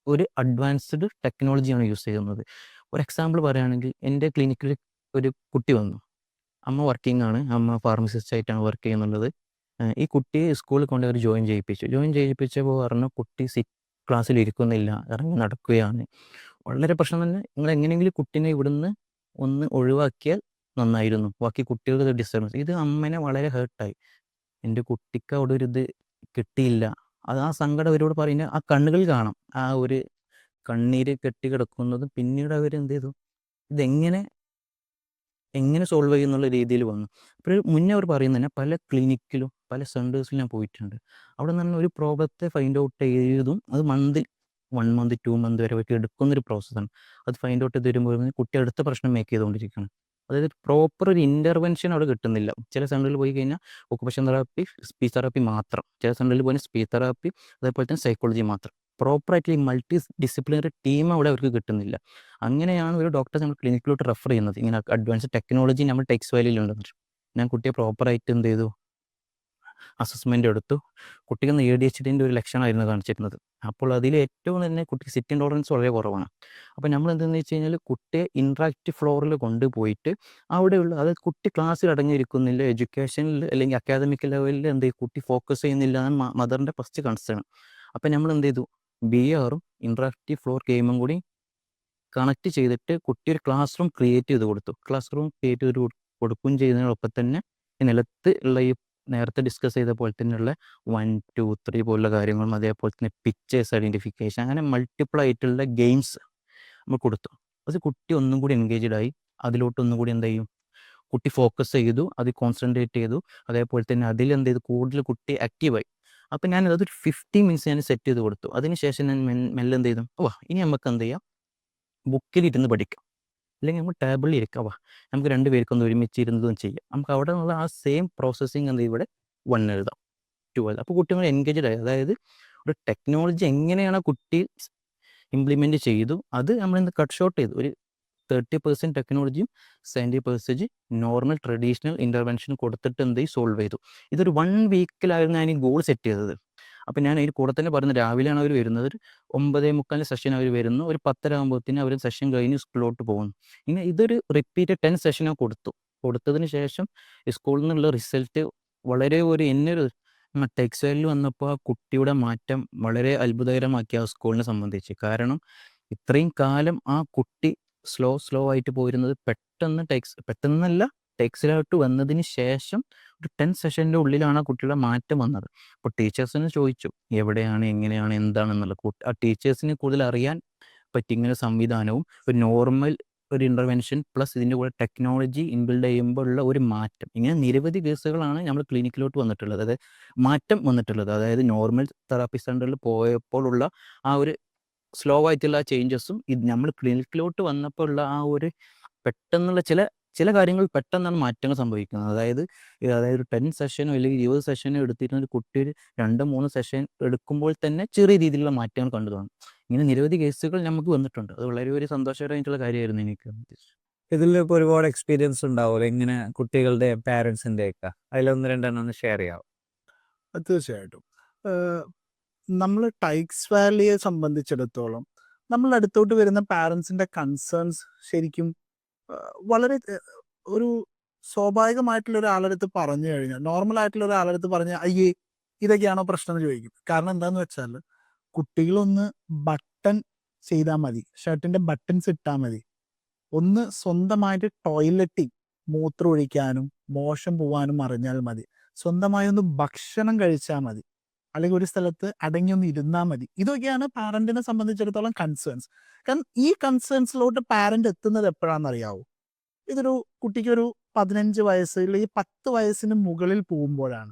ഒരു അഡ്വാൻസ്ഡ് ടെക്നോളജിയാണ് യൂസ് ചെയ്യുന്നത്. ഒരു എക്സാമ്പിൾ പറയുകയാണെങ്കിൽ എൻ്റെ ക്ലിനിക്കിൽ ഒരു കുട്ടി വന്നു. അമ്മ വർക്കിംഗ് ആണ്, അമ്മ ഫാർമസിസ്റ്റ് ആയിട്ടാണ് വർക്ക് ചെയ്യുന്നുള്ളത്. ഈ കുട്ടിയെ സ്കൂളിൽ കൊണ്ട് അവർ ജോയിൻ ചെയ്യിപ്പിച്ചപ്പോൾ പറഞ്ഞു കുട്ടി ക്ലാസ്സിൽ ഇരിക്കുന്നില്ല, ഇറങ്ങി നടക്കുകയാണ്. വളരെ പ്രശ്നം തന്നെ. നിങ്ങൾ എങ്ങനെയെങ്കിലും കുട്ടീനെ ഇവിടുന്ന് ഒന്ന് ഒഴിവാക്കിയാൽ നന്നായിരുന്നു, ബാക്കി കുട്ടികൾക്ക് ഡിസ്റ്റർബൻസ്. ഇത് അമ്മേനെ വളരെ ഹേർട്ടായി. എൻ്റെ കുട്ടിക്ക് അവിടെ ഒരു ഇത് കിട്ടിയില്ല. അത് ആ സങ്കടം അവരോട് പറയുന്നത് ആ കണ്ണുകളിൽ കാണാം, ആ ഒരു കണ്ണീര് കെട്ടി കിടക്കുന്നതും. പിന്നീട് അവരെന്ത് ചെയ്തു, ഇതെങ്ങനെ സോൾവ് ചെയ്യുന്നുള്ള രീതിയിൽ വന്നു. അപ്പോൾ മുന്നേ അവർ പറയുന്നത് തന്നെ പല ക്ലിനിക്കിലും പല സെൻറ്റേഴ്സിലും ഞാൻ പോയിട്ടുണ്ട്. അവിടെ നിന്ന് ഒരു പ്രോബ്ലത്തെ ഫൈൻഡ് ഔട്ട് ചെയ്തും അത് 1 മന്ത് 2 മന്ത് വരെ അവർക്ക് എടുക്കുന്നൊരു പ്രോസസ്സാണ്. അത് ഫൈൻഡ് ഔട്ട് ചെയ്ത് വരുമ്പോൾ കുട്ടി അടുത്ത പ്രശ്നം മേക്ക് ചെയ്തുകൊണ്ടിരിക്കുകയാണ്. അതായത് പ്രോപ്പർ ഒരു ഇൻ്റർവെൻഷൻ അവിടെ കിട്ടുന്നില്ല. ചില സെൻറ്ററിൽ പോയി കഴിഞ്ഞാൽ ഒക്കുപേഷൻ തെറാപ്പി, സ്പീച്ച് തെറാപ്പി മാത്രം. ചില സെൻറ്ററിൽ പോയി സ്പീച്ച് തെറാപ്പി, അതേപോലെ തന്നെ സൈക്കോളജി മാത്രം. പ്രോപ്പറായിട്ട് ഈ മൾട്ടി ഡിസിപ്ലിനറി ടീം അവിടെ അവർക്ക് കിട്ടുന്നില്ല. അങ്ങനെയാണ് ഒരു ഡോക്ടറെ നമ്മൾ ക്ലിനിക്കിലോട്ട് റെഫർ ചെയ്യുന്നത്. ഇങ്ങനെ അഡ്വാൻസ് ടെക്നോളജി നമ്മൾ ടെക്സ് വാലിയിലുണ്ടെന്ന്. ഞാൻ കുട്ടിയെ പ്രോപ്പറായിട്ട് എന്ത് ചെയ്തു, അസസ്മെൻ്റ് എടുത്തു. കുട്ടിക്ക് ADHDൻ്റെ ഒരു ലക്ഷണമായിരുന്നു കാണിച്ചിരുന്നത്. അപ്പോൾ അതിൽ ഏറ്റവും തന്നെ കുട്ടിക്ക് സിറ്റിംഗ് ടോളറൻസ് വളരെ കുറവാണ്. അപ്പോൾ നമ്മൾ എന്തെന്ന് വെച്ച് കഴിഞ്ഞാൽ കുട്ടിയെ ഇൻട്രാക്റ്റീവ് ഫ്ലോറിൽ കൊണ്ടുപോയിട്ട് അവിടെയുള്ള, അതായത് കുട്ടി ക്ലാസ്സിൽ അടങ്ങിയിരിക്കുന്നില്ല, എഡ്യൂക്കേഷനിൽ അല്ലെങ്കിൽ അക്കാദമിക് ലെവലിൽ എന്ത് ചെയ്യും, കുട്ടി ഫോക്കസ് ചെയ്യുന്നില്ല എന്നാണ് മദറിൻ്റെ ഫസ്റ്റ് കൺസേൺ. അപ്പോൾ നമ്മൾ എന്ത് ചെയ്തു, BRും ഇൻട്രാക്റ്റീവ് ഫ്ലോർ ഗെയിമും കൂടി കണക്ട് ചെയ്തിട്ട് കുട്ടി ഒരു ക്ലാസ് റൂം ക്രിയേറ്റ് ചെയ്ത് കൊടുത്തു. ക്ലാസ് റൂം ക്രിയേറ്റ് ചെയ്ത് കൊടുക്കുകയും ചെയ്യുന്നതിനൊപ്പം തന്നെ ഈ നിലത്ത് ഉള്ള ഈ നേരത്തെ ഡിസ്കസ് ചെയ്ത പോലെ തന്നെയുള്ള 1, 2, 3 പോലുള്ള കാര്യങ്ങളും, അതേപോലെ തന്നെ പിക്ചേഴ്സ് ഐഡൻറ്റിഫിക്കേഷൻ, അങ്ങനെ മൾട്ടിപ്പിൾ ആയിട്ടുള്ള ഗെയിംസ് നമ്മൾ കൊടുത്തു. അത് കുട്ടി ഒന്നും കൂടി എൻഗേജ്ഡ് ആയി. അതിലോട്ട് ഒന്നും കൂടി എന്ത് ചെയ്യും, കുട്ടി ഫോക്കസ് ചെയ്തു, അത് കോൺസെൻട്രേറ്റ് ചെയ്തു. അതേപോലെ തന്നെ അതിൽ എന്ത് ചെയ്തു, കൂടുതൽ കുട്ടി ആക്റ്റീവായി. അപ്പം ഞാൻ അതൊരു 50 മിനിറ്റ്സ് ഞാൻ സെറ്റ് ചെയ്ത് കൊടുത്തു. അതിനുശേഷം ഞാൻ മെല്ലെ എന്ത് ചെയ്തു, ഇനി നമുക്ക് എന്ത് ചെയ്യാം, ബുക്കിലിരുന്ന് പഠിക്കാം, അല്ലെങ്കിൽ നമ്മൾ ടേബിളിൽ ഇരിക്കാം, നമുക്ക് 2 പേർക്കൊന്ന് ഒരുമിച്ച് ഇരുന്നതും ചെയ്യാം. നമുക്ക് അവിടെ നിന്നുള്ള ആ സെയിം പ്രോസസ്സിങ് എന്ത് ഇവിടെ 1 എഴുതാം, 2 എഴുതാം. അപ്പോൾ കുട്ടികൾ എൻഗേജ്ഡ് ആയി. അതായത് ഒരു ടെക്നോളജി എങ്ങനെയാണ് കുട്ടി ഇംപ്ലിമെൻറ്റ് ചെയ്തു, അത് നമ്മളിന്ന് കട്ട് ഷോർട്ട് ചെയ്തു. ഒരു 30% ടെക്നോളജിയും 70% നോർമൽ ട്രഡീഷണൽ ഇൻ്റർവെൻഷൻ കൊടുത്തിട്ട് എന്ത് ചെയ്യും, സോൾവ് ചെയ്തു. ഇതൊരു 1 വീക്കിലായിരുന്നു ഞാൻ ഈ ഗോൾ സെറ്റ് ചെയ്തത്. അപ്പോൾ ഞാൻ അതിൽ കൂടെ തന്നെ പറയുന്നത്, രാവിലെയാണ് അവർ വരുന്നത്, ഒരു 9:45 സെഷൻ അവർ വരുന്നു, ഒരു 10:30 ആകുമ്പോഴത്തേന് അവർ സെഷൻ കഴിഞ്ഞ് സ്കൂളിലോട്ട് പോകുന്നു. ഇങ്ങനെ ഇതൊരു റിപ്പീറ്റ് 10 സെഷനോ കൊടുത്തതിന് ശേഷം സ്കൂളിൽ നിന്നുള്ള റിസൾട്ട് വളരെ എന്നൊരു ടെക്സ് വാലിയിൽ വന്നപ്പോൾ ആ കുട്ടിയുടെ മാറ്റം വളരെ അത്ഭുതകരമാക്കി ആ സ്കൂളിനെ സംബന്ധിച്ച്. കാരണം ഇത്രയും കാലം ആ കുട്ടി സ്ലോ ആയിട്ട് പോയിരുന്നത് പെട്ടെന്നല്ല ടെക്സിലോട്ട് വന്നതിന് ശേഷം ഒരു 10 സെഷൻ്റെ ഉള്ളിലാണ് ആ കുട്ടിയുടെ മാറ്റം വന്നത്. അപ്പോൾ ടീച്ചേഴ്സിന് ചോദിച്ചു എവിടെയാണ്, എങ്ങനെയാണ്, എന്താണെന്നുള്ളത്. ആ ടീച്ചേഴ്സിന് കൂടുതൽ അറിയാൻ പറ്റി ഇങ്ങനെ സംവിധാനവും ഒരു നോർമൽ ഒരു ഇൻ്റർവെൻഷൻ പ്ലസ് ഇതിൻ്റെ കൂടെ ടെക്നോളജി ഇൻബിൽഡ് ചെയ്യുമ്പോൾ ഉള്ള ഒരു മാറ്റം. ഇങ്ങനെ നിരവധി കേസുകളാണ് നമ്മൾ ക്ലിനിക്കിലോട്ട് വന്നിട്ടുള്ളത്, അതായത് മാറ്റം വന്നിട്ടുള്ളത്. അതായത് നോർമൽ തെറാപ്പി സെൻ്ററിൽ പോയപ്പോഴുള്ള ആ ഒരു സ്ലോ ആയിട്ടുള്ള ചേഞ്ചസും ഇത് നമ്മൾ ക്ലിനിക്കിലോട്ട് വന്നപ്പോൾ ഉള്ള ആ ഒരു പെട്ടെന്നുള്ള ചില കാര്യങ്ങൾ പെട്ടെന്നാണ് മാറ്റങ്ങൾ സംഭവിക്കുന്നത്. അതായത് ഒരു 10 സെഷനോ അല്ലെങ്കിൽ 20 സെഷനോ എടുത്തിരുന്ന ഒരു കുട്ടി ഒരു 2-3 സെഷൻ എടുക്കുമ്പോൾ തന്നെ ചെറിയ രീതിയിലുള്ള മാറ്റങ്ങൾ കണ്ടു തുടങ്ങും. ഇങ്ങനെ നിരവധി കേസുകൾ നമുക്ക് വന്നിട്ടുണ്ട്. അത് വളരെ ഒരു സന്തോഷകരമായിട്ടുള്ള കാര്യമായിരുന്നു എനിക്ക്. ഇതിലിപ്പോൾ ഒരുപാട് എക്സ്പീരിയൻസ് ഉണ്ടാവുമല്ലോ ഇങ്ങനെ കുട്ടികളുടെ പാരൻസിൻ്റെ ഒക്കെ, അതിലൊന്ന് രണ്ടെണ്ണം ഒന്ന് ഷെയർ ചെയ്യാം. തീർച്ചയായിട്ടും. നമ്മൾ ടൈക്സ് വാലിയെ സംബന്ധിച്ചിടത്തോളം നമ്മളുടെ അടുത്തോട്ട് വരുന്ന പാരൻസിൻ്റെ കൺസേൺസ് ശരിക്കും വളരെ ഒരു സ്വാഭാവികമായിട്ടുള്ള ഒരാളടുത്ത് പറഞ്ഞു കഴിഞ്ഞാൽ, നോർമലായിട്ടുള്ള ഒരാളടുത്ത് പറഞ്ഞാൽ അയ്യേ ഇതൊക്കെയാണോ പ്രശ്നം എന്ന് ചോദിക്കും. കാരണം എന്താണെന്ന് വെച്ചാൽ കുട്ടികളൊന്ന് ബട്ടൺ ചെയ്താൽ മതി, ഷർട്ടിൻ്റെ ബട്ടൺസ് ഇട്ടാൽ മതി, ഒന്ന് സ്വന്തമായിട്ട് ടോയ്ലറ്റിൽ മൂത്രം ഒഴിക്കാനും മോശം പോവാനും അറിഞ്ഞാൽ മതി, സ്വന്തമായി ഒന്ന് ഭക്ഷണം കഴിച്ചാൽ മതി, അല്ലെങ്കിൽ ഒരു സ്ഥലത്ത് അടങ്ങിയൊന്ന് ഇരുന്നാൽ മതി. ഇതൊക്കെയാണ് പാരന്റിനെ സംബന്ധിച്ചിടത്തോളം കൺസേൺസ്. കാരണം ഈ കൺസേൺസിലോട്ട് പാരന്റ് എത്തുന്നത് എപ്പോഴാണെന്നറിയാവോ? ഇതൊരു കുട്ടിക്കൊരു 15 വയസ്സ് അല്ലെങ്കിൽ 10 വയസ്സിന് മുകളിൽ പോകുമ്പോഴാണ്.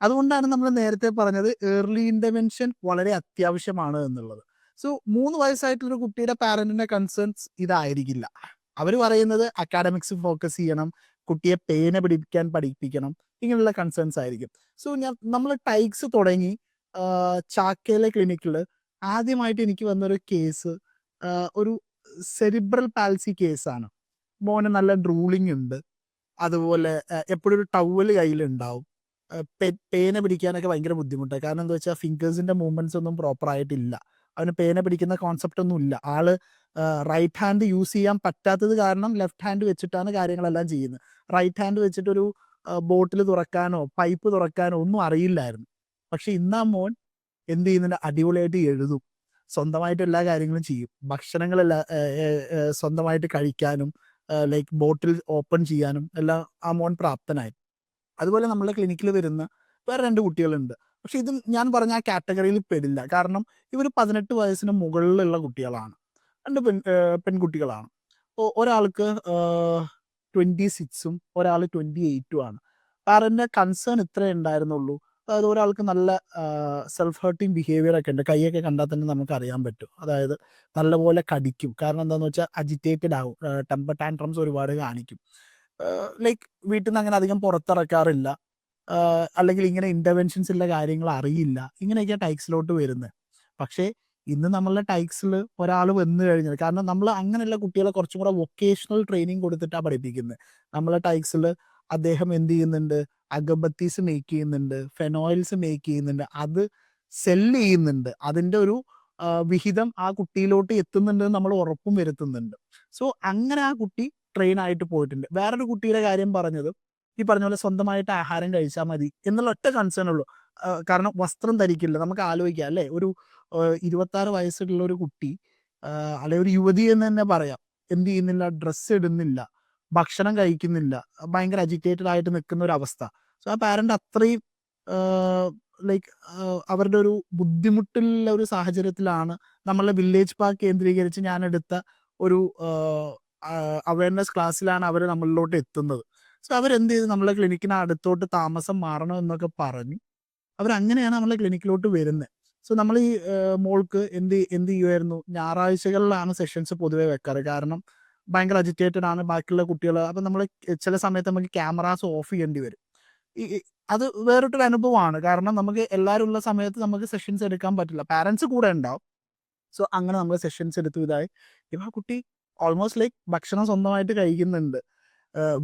അതുകൊണ്ടാണ് നമ്മൾ നേരത്തെ പറഞ്ഞത് ഏർലി ഇൻ്റർവെൻഷൻ വളരെ അത്യാവശ്യമാണ് എന്നുള്ളത്. സോ 3 വയസ്സായിട്ടുള്ളൊരു കുട്ടിയുടെ പാരന്റിന്റെ കൺസേൺസ് ഇതായിരിക്കില്ല. അവർ പറയുന്നത് അക്കാഡമിക്സ് ഫോക്കസ് ചെയ്യണം, കുട്ടിയെ പേന പിടിക്കാൻ പഠിപ്പിക്കണം, ഇങ്ങനെയുള്ള കൺസേൺസ് ആയിരിക്കും. സോ നമ്മൾ ടൈക്സ് തുടങ്ങി ചാക്കയിലെ ക്ലിനിക്കിൽ ആദ്യമായിട്ട് എനിക്ക് വന്നൊരു കേസ് ഒരു സെറിബ്രൽ പാൽസി കേസാണ്. മോന് നല്ല ഡ്രൂളിംഗ് ഉണ്ട്, അതുപോലെ എപ്പോഴും ഒരു ടവല് കയ്യിലുണ്ടാവും. പേന പിടിക്കാനൊക്കെ ഭയങ്കര ബുദ്ധിമുട്ടാണ്. കാരണം എന്താ വെച്ചാൽ ഫിംഗേഴ്സിന്റെ മൂവ്മെന്റ്സ് ഒന്നും പ്രോപ്പർ ആയിട്ടില്ല. അവന് പേന പിടിക്കുന്ന കോൺസെപ്റ്റ് ഒന്നും ഇല്ല. ആള് റൈറ്റ് ഹാൻഡ് യൂസ് ചെയ്യാൻ പറ്റാത്തത് കാരണം ലെഫ്റ്റ് ഹാൻഡ് വെച്ചിട്ടാണ് കാര്യങ്ങളെല്ലാം ചെയ്യുന്നത്. റൈറ്റ് ഹാൻഡ് വെച്ചിട്ടൊരു ബോട്ടിൽ തുറക്കാനോ പൈപ്പ് തുറക്കാനോ ഒന്നും അറിയില്ലായിരുന്നു. പക്ഷെ ഇന്നാ മോൻ എന്ത് ചെയ്യുന്നുണ്ട്, അടിപൊളിയായിട്ട് എഴുതും, സ്വന്തമായിട്ട് എല്ലാ കാര്യങ്ങളും ചെയ്യും, ഭക്ഷണങ്ങളെല്ലാം സ്വന്തമായിട്ട് കഴിക്കാനും ലൈക്ക് ബോട്ടിൽ ഓപ്പൺ ചെയ്യാനും എല്ലാം ആ മോൻ പ്രാപ്തനായി. അതുപോലെ നമ്മളെ ക്ലിനിക്കിൽ വരുന്ന വേറെ 2 കുട്ടികളുണ്ട്. പക്ഷെ ഇത് ഞാൻ പറഞ്ഞ ആ കാറ്റഗറിയിൽ പെടില്ല. കാരണം ഇവർ 18 വയസ്സിന് മുകളിലുള്ള കുട്ടികളാണ്. 2 പെൺകുട്ടികളാണ്. ഒരാൾക്ക് 26ഉം ഒരാൾ 28ഉം ആണ്. പാരൻ്റെ കൺസേൺ ഇത്രേ ഉണ്ടായിരുന്നുള്ളൂ. അതായത് ഒരാൾക്ക് നല്ല സെൽഫ് ഹേർട്ടിങ് ബിഹേവിയർ ഒക്കെ ഉണ്ട്. കൈയൊക്കെ കണ്ടാൽ തന്നെ നമുക്ക് അറിയാൻ പറ്റും. അതായത് നല്ലപോലെ കടിക്കും. കാരണം എന്താണെന്ന് വെച്ചാൽ അജിറ്റേറ്റഡ് ആവും, ടെമ്പർ ടാൻട്രംസ് ഒരുപാട് കാണിക്കും. ലൈക്ക് വീട്ടിൽ നിന്ന് അങ്ങനെ അധികം പുറത്തിറക്കാറില്ല, അല്ലെങ്കിൽ ഇങ്ങനെ ഇൻ്റർവെൻഷൻസ് ഉള്ള കാര്യങ്ങൾ അറിയില്ല. ഇങ്ങനെയൊക്കെയാണ് ടൈക്സിലോട്ട് വരുന്നത്. പക്ഷേ ഇന്ന് നമ്മളുടെ ടൈക്സിൽ ഒരാൾ വന്നു കഴിഞ്ഞാൽ, കാരണം നമ്മൾ അങ്ങനെയുള്ള കുട്ടികളെ കുറച്ചും കൂടെ വൊക്കേഷണൽ ട്രെയിനിങ് കൊടുത്തിട്ടാണ് പഠിപ്പിക്കുന്നത്. നമ്മളെ ടൈക്സിൽ അദ്ദേഹം എന്ത് ചെയ്യുന്നുണ്ട്, അഗബത്തീസ് മേക്ക് ചെയ്യുന്നുണ്ട്, ഫെനോയിൽസ് മേക്ക് ചെയ്യുന്നുണ്ട്, അത് സെല്ല് ചെയ്യുന്നുണ്ട്. അതിൻ്റെ ഒരു വിഹിതം ആ കുട്ടിയിലോട്ട് എത്തുന്നുണ്ട് നമ്മൾ ഉറപ്പും വരുത്തുന്നുണ്ട്. സോ അങ്ങനെ ആ കുട്ടി ട്രെയിൻ ആയിട്ട് പോയിട്ടുണ്ട്. വേറൊരു കുട്ടിയുടെ കാര്യം പറഞ്ഞത്, ഈ പറഞ്ഞ പോലെ സ്വന്തമായിട്ട് ആഹാരം കഴിച്ചാൽ മതി എന്നുള്ള ഒറ്റ കൺസേൺ ഉള്ളൂ. കാരണം വസ്ത്രം ധരിക്കില്ല. നമുക്ക് ആലോചിക്കാം അല്ലേ, ഒരു 26 വയസ്സുള്ള ഒരു കുട്ടി അല്ലെങ്കിൽ ഒരു യുവതി എന്ന് തന്നെ പറയാം, എന്ത് ചെയ്യുന്നില്ല, ഡ്രസ്സ് ഇടുന്നില്ല, ഭക്ഷണം കഴിക്കുന്നില്ല, ഭയങ്കര അജിറ്റേറ്റഡ് ആയിട്ട് നിൽക്കുന്ന ഒരു അവസ്ഥ. സോ ആ പാരന്റ് അത്രയും ലൈക്ക് അവരുടെ ഒരു ബുദ്ധിമുട്ടുള്ള ഒരു സാഹചര്യത്തിലാണ് നമ്മളെ വില്ലേജ് പാർക്ക് കേന്ദ്രീകരിച്ച് ഞാൻ എടുത്ത ഒരു അവയർനെസ് ക്ലാസ്സിലാണ് അവർ നമ്മളിലോട്ട് എത്തുന്നത്. സോ അവരെന്ത് ചെയ്ത് നമ്മളെ ക്ലിനിക്കിന് അടുത്തോട്ട് താമസം മാറണം എന്നൊക്കെ പറഞ്ഞു. അവരങ്ങനെയാണ് നമ്മളെ ക്ലിനിക്കിലോട്ട് വരുന്നത്. സോ നമ്മൾ ഈ മോൾക്ക് എന്ത് ചെയ്യുമായിരുന്നു, ഞായറാഴ്ചകളിലാണ് സെഷൻസ് പൊതുവെ വെക്കാറ്. കാരണം ഭയങ്കര അജിറ്റേറ്റഡ് ആണ് ബാക്കിയുള്ള കുട്ടികൾ. അപ്പം നമ്മൾ ചില സമയത്ത് നമുക്ക് ക്യാമറാസ് ഓഫ് ചെയ്യേണ്ടി വരും. അത് വേറിട്ടൊരു അനുഭവമാണ്. കാരണം നമുക്ക് എല്ലാവരും ഉള്ള സമയത്ത് നമുക്ക് സെഷൻസ് എടുക്കാൻ പറ്റില്ല, പാരൻസ് കൂടെ ഉണ്ടാവും. സോ അങ്ങനെ നമ്മൾ സെഷൻസ് എടുത്തു. ഇതായി ഇപ്പം ആ കുട്ടി ഓൾമോസ്റ്റ് ലൈക്ക് ഭക്ഷണം സ്വന്തമായിട്ട് കഴിക്കുന്നുണ്ട്,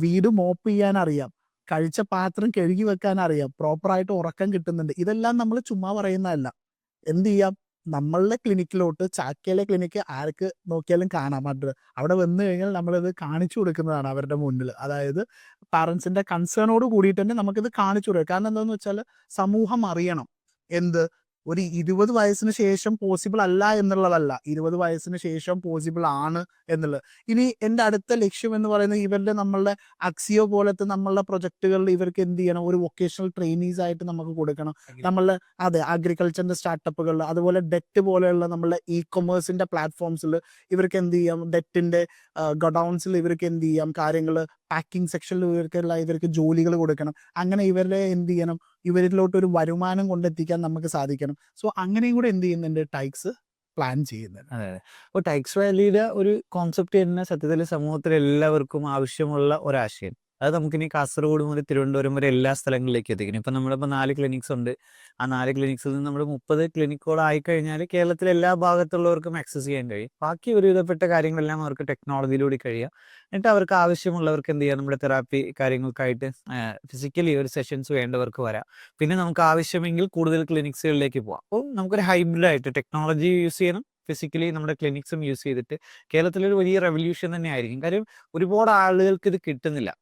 വീട് മോപ്പ് ചെയ്യാൻ അറിയാം, കഴിച്ച പാത്രം കഴുകി വെക്കാൻ അറിയാം, പ്രോപ്പറായിട്ട് ഉറക്കം കിട്ടുന്നുണ്ട്. ഇതെല്ലാം നമ്മൾ ചുമ്മാ പറയുന്നതല്ല. എന്ത് ചെയ്യാം, നമ്മളുടെ ക്ലിനിക്കിലോട്ട്, ചാക്കയിലെ ക്ലിനിക്ക് ആർക്ക് നോക്കിയാലും കാണാം. അവിടെ വന്നു കഴിഞ്ഞാൽ നമ്മളിത് കാണിച്ചു കൊടുക്കുന്നതാണ് അവരുടെ മുന്നിൽ. അതായത് പാരൻസിൻ്റെ കൺസേണോട് കൂടിയിട്ട് തന്നെ നമുക്കിത് കാണിച്ചു കൊടുക്കുക. കാരണം എന്താണെന്ന് വെച്ചാൽ സമൂഹം അറിയണം എന്ത് ഒരു 20 വയസ്സിന് ശേഷം പോസിബിൾ അല്ല എന്നുള്ളതല്ല, 20 വയസ്സിന് ശേഷം പോസിബിൾ ആണ് എന്നുള്ളത്. ഇനി എൻ്റെ അടുത്ത ലക്ഷ്യം എന്ന് പറയുന്നത് ഇവരുടെ നമ്മളുടെ അക്സിയോ പോലത്തെ നമ്മളുടെ പ്രൊജക്റ്റുകളിൽ ഇവർക്ക് എന്ത് ചെയ്യണം, ഒരു വൊക്കേഷണൽ ട്രെയിനീസ് ആയിട്ട് നമുക്ക് കൊടുക്കണം. നമ്മളുടെ അതെ അഗ്രികൾച്ചറിൻ്റെ സ്റ്റാർട്ടപ്പുകളിൽ, അതുപോലെ ഡെറ്റ് പോലെയുള്ള നമ്മളുടെ ഇ കൊമേഴ്സിൻ്റെ പ്ലാറ്റ്ഫോംസിൽ ഇവർക്ക് എന്ത് ചെയ്യാം, ഡെറ്റിൻ്റെ ഗഡൗൺസിൽ ഇവർക്ക് എന്ത് ചെയ്യാം, കാര്യങ്ങൾ പാക്കിംഗ് സെക്ഷനിൽ ഇവർക്ക് ജോലികൾ കൊടുക്കണം. അങ്ങനെ ഇവരുടെ എന്ത് ചെയ്യണം, ഇവരിലോട്ട് ഒരു വരുമാനം കൊണ്ടെത്തിക്കാൻ നമുക്ക് സാധിക്കണം. സോ അങ്ങനെയും കൂടെ എന്ത് ചെയ്യുന്നുണ്ട്, ടൈക്സ് പ്ലാൻ ചെയ്യുന്നുണ്ട്. അതെ അതെ. അപ്പോൾ ടൈക്സ് വാലിയുടെ ഒരു കോൺസെപ്റ്റ് തന്നെ സത്യത്തിൽ സമൂഹത്തിൽ എല്ലാവർക്കും ആവശ്യമുള്ള ഒരാശയം. അത് നമുക്കിനി കാസർഗോഡ് മുതൽ തിരുവനന്തപുരം വരെ എല്ലാ സ്ഥലങ്ങളിലേക്കും എത്തിക്കണം. ഇപ്പം നമ്മളിപ്പോൾ 4 ക്ലിനിക്സ് ഉണ്ട്. ആ 4 ക്ലിനിക്സിൽ നിന്ന് നമ്മൾ 30 ക്ലിനിക്കുകളായി കഴിഞ്ഞാൽ കേരളത്തിലെ എല്ലാ ഭാഗത്തുള്ളവർക്കും ആക്സസ് ചെയ്യാൻ കഴിയും. ബാക്കി ഒരുവിധപ്പെട്ട കാര്യങ്ങളെല്ലാം അവർക്ക് ടെക്നോളജിയിലൂടെ കഴിയുക. എന്നിട്ട് അവർക്ക് ആവശ്യമുള്ളവർക്ക് എന്ത് ചെയ്യാം, നമ്മുടെ തെറാപ്പി കാര്യങ്ങൾക്കായിട്ട് ഫിസിക്കലി ഒരു സെഷൻസ് വേണ്ടവർക്ക് വരാം. പിന്നെ നമുക്ക് ആവശ്യമെങ്കിൽ കൂടുതൽ ക്ലിനിക്സുകളിലേക്ക് പോകാം. അപ്പോൾ നമുക്കൊരു ഹൈബ്രിഡായിട്ട് ടെക്നോളജി യൂസ് ചെയ്യണം, ഫിസിക്കലി നമ്മുടെ ക്ലിനിക്സും യൂസ് ചെയ്തിട്ട് കേരളത്തിലൊരു വലിയ റെവല്യൂഷൻ തന്നെ ആയിരിക്കും. കാര്യം ഒരുപാട് ആളുകൾക്ക് ഇത് കിട്ടുന്നില്ല.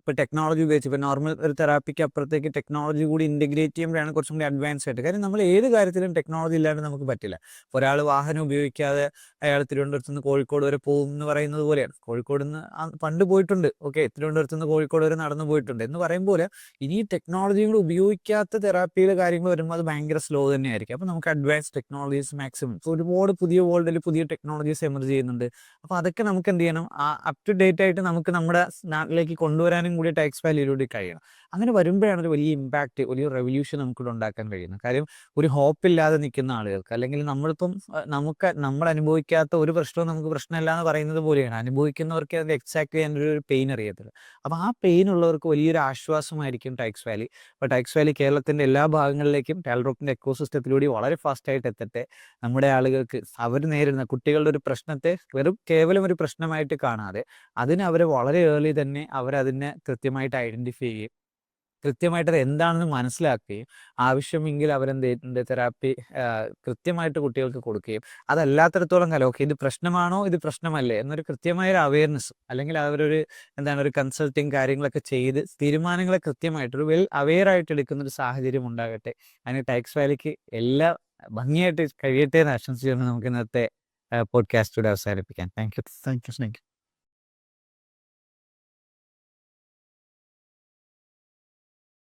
ഇപ്പോൾ ടെക്നോളജി ഉപയോഗിച്ച് ഇപ്പോൾ നോർമൽ ഒരു തെറാപ്പിക്ക് അപ്പുറത്തേക്ക് ടെക്നോളജി കൂടി ഇൻറ്റഗ്രേറ്റ് ചെയ്യുമ്പോഴാണ് കുറച്ചും കൂടി അഡ്വാൻസ് ആയിട്ട്. കാര്യം നമ്മൾ ഏത് കാര്യത്തിലും ടെക്നോളജി ഇല്ലാണ്ട് നമുക്ക് പറ്റില്ല. ഒരാൾ വാഹനം ഉപയോഗിക്കാതെ അയാൾ തിരുവനന്തപുരത്ത് നിന്ന് കോഴിക്കോട് വരെ പോകും എന്ന് പറയുന്നത് പോലെയാണ്. കോഴിക്കോട് നിന്ന് പണ്ട് പോയിട്ടുണ്ട്, ഓക്കെ, തിരുവനന്തപുരത്ത് നിന്ന് കോഴിക്കോട് വരെ നടന്നു പോയിട്ടുണ്ട് എന്ന് പറയുമ്പോൾ ഇനി ടെക്നോളജികൾ ഉപയോഗിക്കാത്ത തെറാപ്പിയിലെ കാര്യങ്ങൾ വരുമ്പോൾ അത് ഭയങ്കര സ്ലോ തന്നെയായിരിക്കും. അപ്പോൾ നമുക്ക് അഡ്വാൻസ് ടെക്നോളജീസ് മാക്സിമം ഒരുപാട് പുതിയ വേൾഡിൽ പുതിയ ടെക്നോളജീസ് എമർജ് ചെയ്യുന്നുണ്ട്. അപ്പോൾ അതൊക്കെ നമുക്ക് എന്ത് ചെയ്യണം, അപ് ടു ഡേറ്റ് ആയിട്ട് നമുക്ക് നമ്മുടെ നാട്ടിലേക്ക് കൊണ്ടുവരാനും കൂടി ടാക്സ് വാലിയിലൂടെ കഴിയണം. അങ്ങനെ വരുമ്പോഴാണ് ഒരു വലിയ ഇമ്പാക്റ്റ്, വലിയ റെവല്യൂഷൻ നമുക്കിവിടെ ഉണ്ടാക്കാൻ കഴിയുന്നത്. കാര്യം ഒരു ഹോപ്പില്ലാതെ നിൽക്കുന്ന ആളുകൾക്ക്, അല്ലെങ്കിൽ നമ്മളിപ്പം നമ്മൾ അനുഭവിക്കാത്ത ഒരു പ്രശ്നവും നമുക്ക് പ്രശ്നമല്ല എന്ന് പറയുന്നത് പോലെയാണ്. അനുഭവിക്കുന്നവർക്ക് അതിൻ്റെ എക്സാക്ട്ലി അതിൻ്റെ ഒരു പെയിൻ അറിയത്തില്ല. അപ്പോൾ ആ പെയിൻ ഉള്ളവർക്ക് വലിയൊരു ആശ്വാസമായിരിക്കും ടാക്സ് വാലി. അപ്പോൾ ടാക്സ് വാലി കേരളത്തിൻ്റെ എല്ലാ ഭാഗങ്ങളിലേക്കും ടാൽറോപ്പിൻ്റെ എക്കോസിസ്റ്റത്തിലൂടെ വളരെ ഫാസ്റ്റായിട്ട് എത്തട്ടെ. നമ്മുടെ ആളുകൾക്ക് അവർ നേരിടുന്ന കുട്ടികളുടെ ഒരു പ്രശ്നത്തെ കേവലം ഒരു പ്രശ്നമായിട്ട് കാണാതെ അവർ വളരെ ഏർലി തന്നെ അവരതിനെ കൃത്യമായിട്ട് ഐഡൻറ്റിഫൈ ചെയ്യുകയും കൃത്യമായിട്ട് അത് എന്താണെന്ന് മനസ്സിലാക്കുകയും ആവശ്യമെങ്കിൽ അവരെന്ത് തെറാപ്പി കൃത്യമായിട്ട് കുട്ടികൾക്ക് കൊടുക്കുകയും അതല്ലാത്തിടത്തോളം കാലം ഓക്കെ ഇത് പ്രശ്നമാണോ ഇത് പ്രശ്നമല്ലേ എന്നൊരു കൃത്യമായൊരു അവയർനെസ്, അല്ലെങ്കിൽ അവരൊരു ഒരു കൺസൾട്ടിങ് കാര്യങ്ങളൊക്കെ ചെയ്ത് തീരുമാനങ്ങളെ കൃത്യമായിട്ട് ഒരു വെൽ അവെയർ ആയിട്ട് എടുക്കുന്ന ഒരു സാഹചര്യം ഉണ്ടാകട്ടെ. അതിന് ടാക്സ് വാലിക്ക് എല്ലാ ഭംഗിയായിട്ട് കഴിയട്ടെ എന്ന് ആശംസിച്ചുകൊണ്ട് നമുക്ക് ഇന്നത്തെ പോഡ്കാസ്റ്റ് ഇവിടെ അവസാനിപ്പിക്കാം. Thank you. Thank you.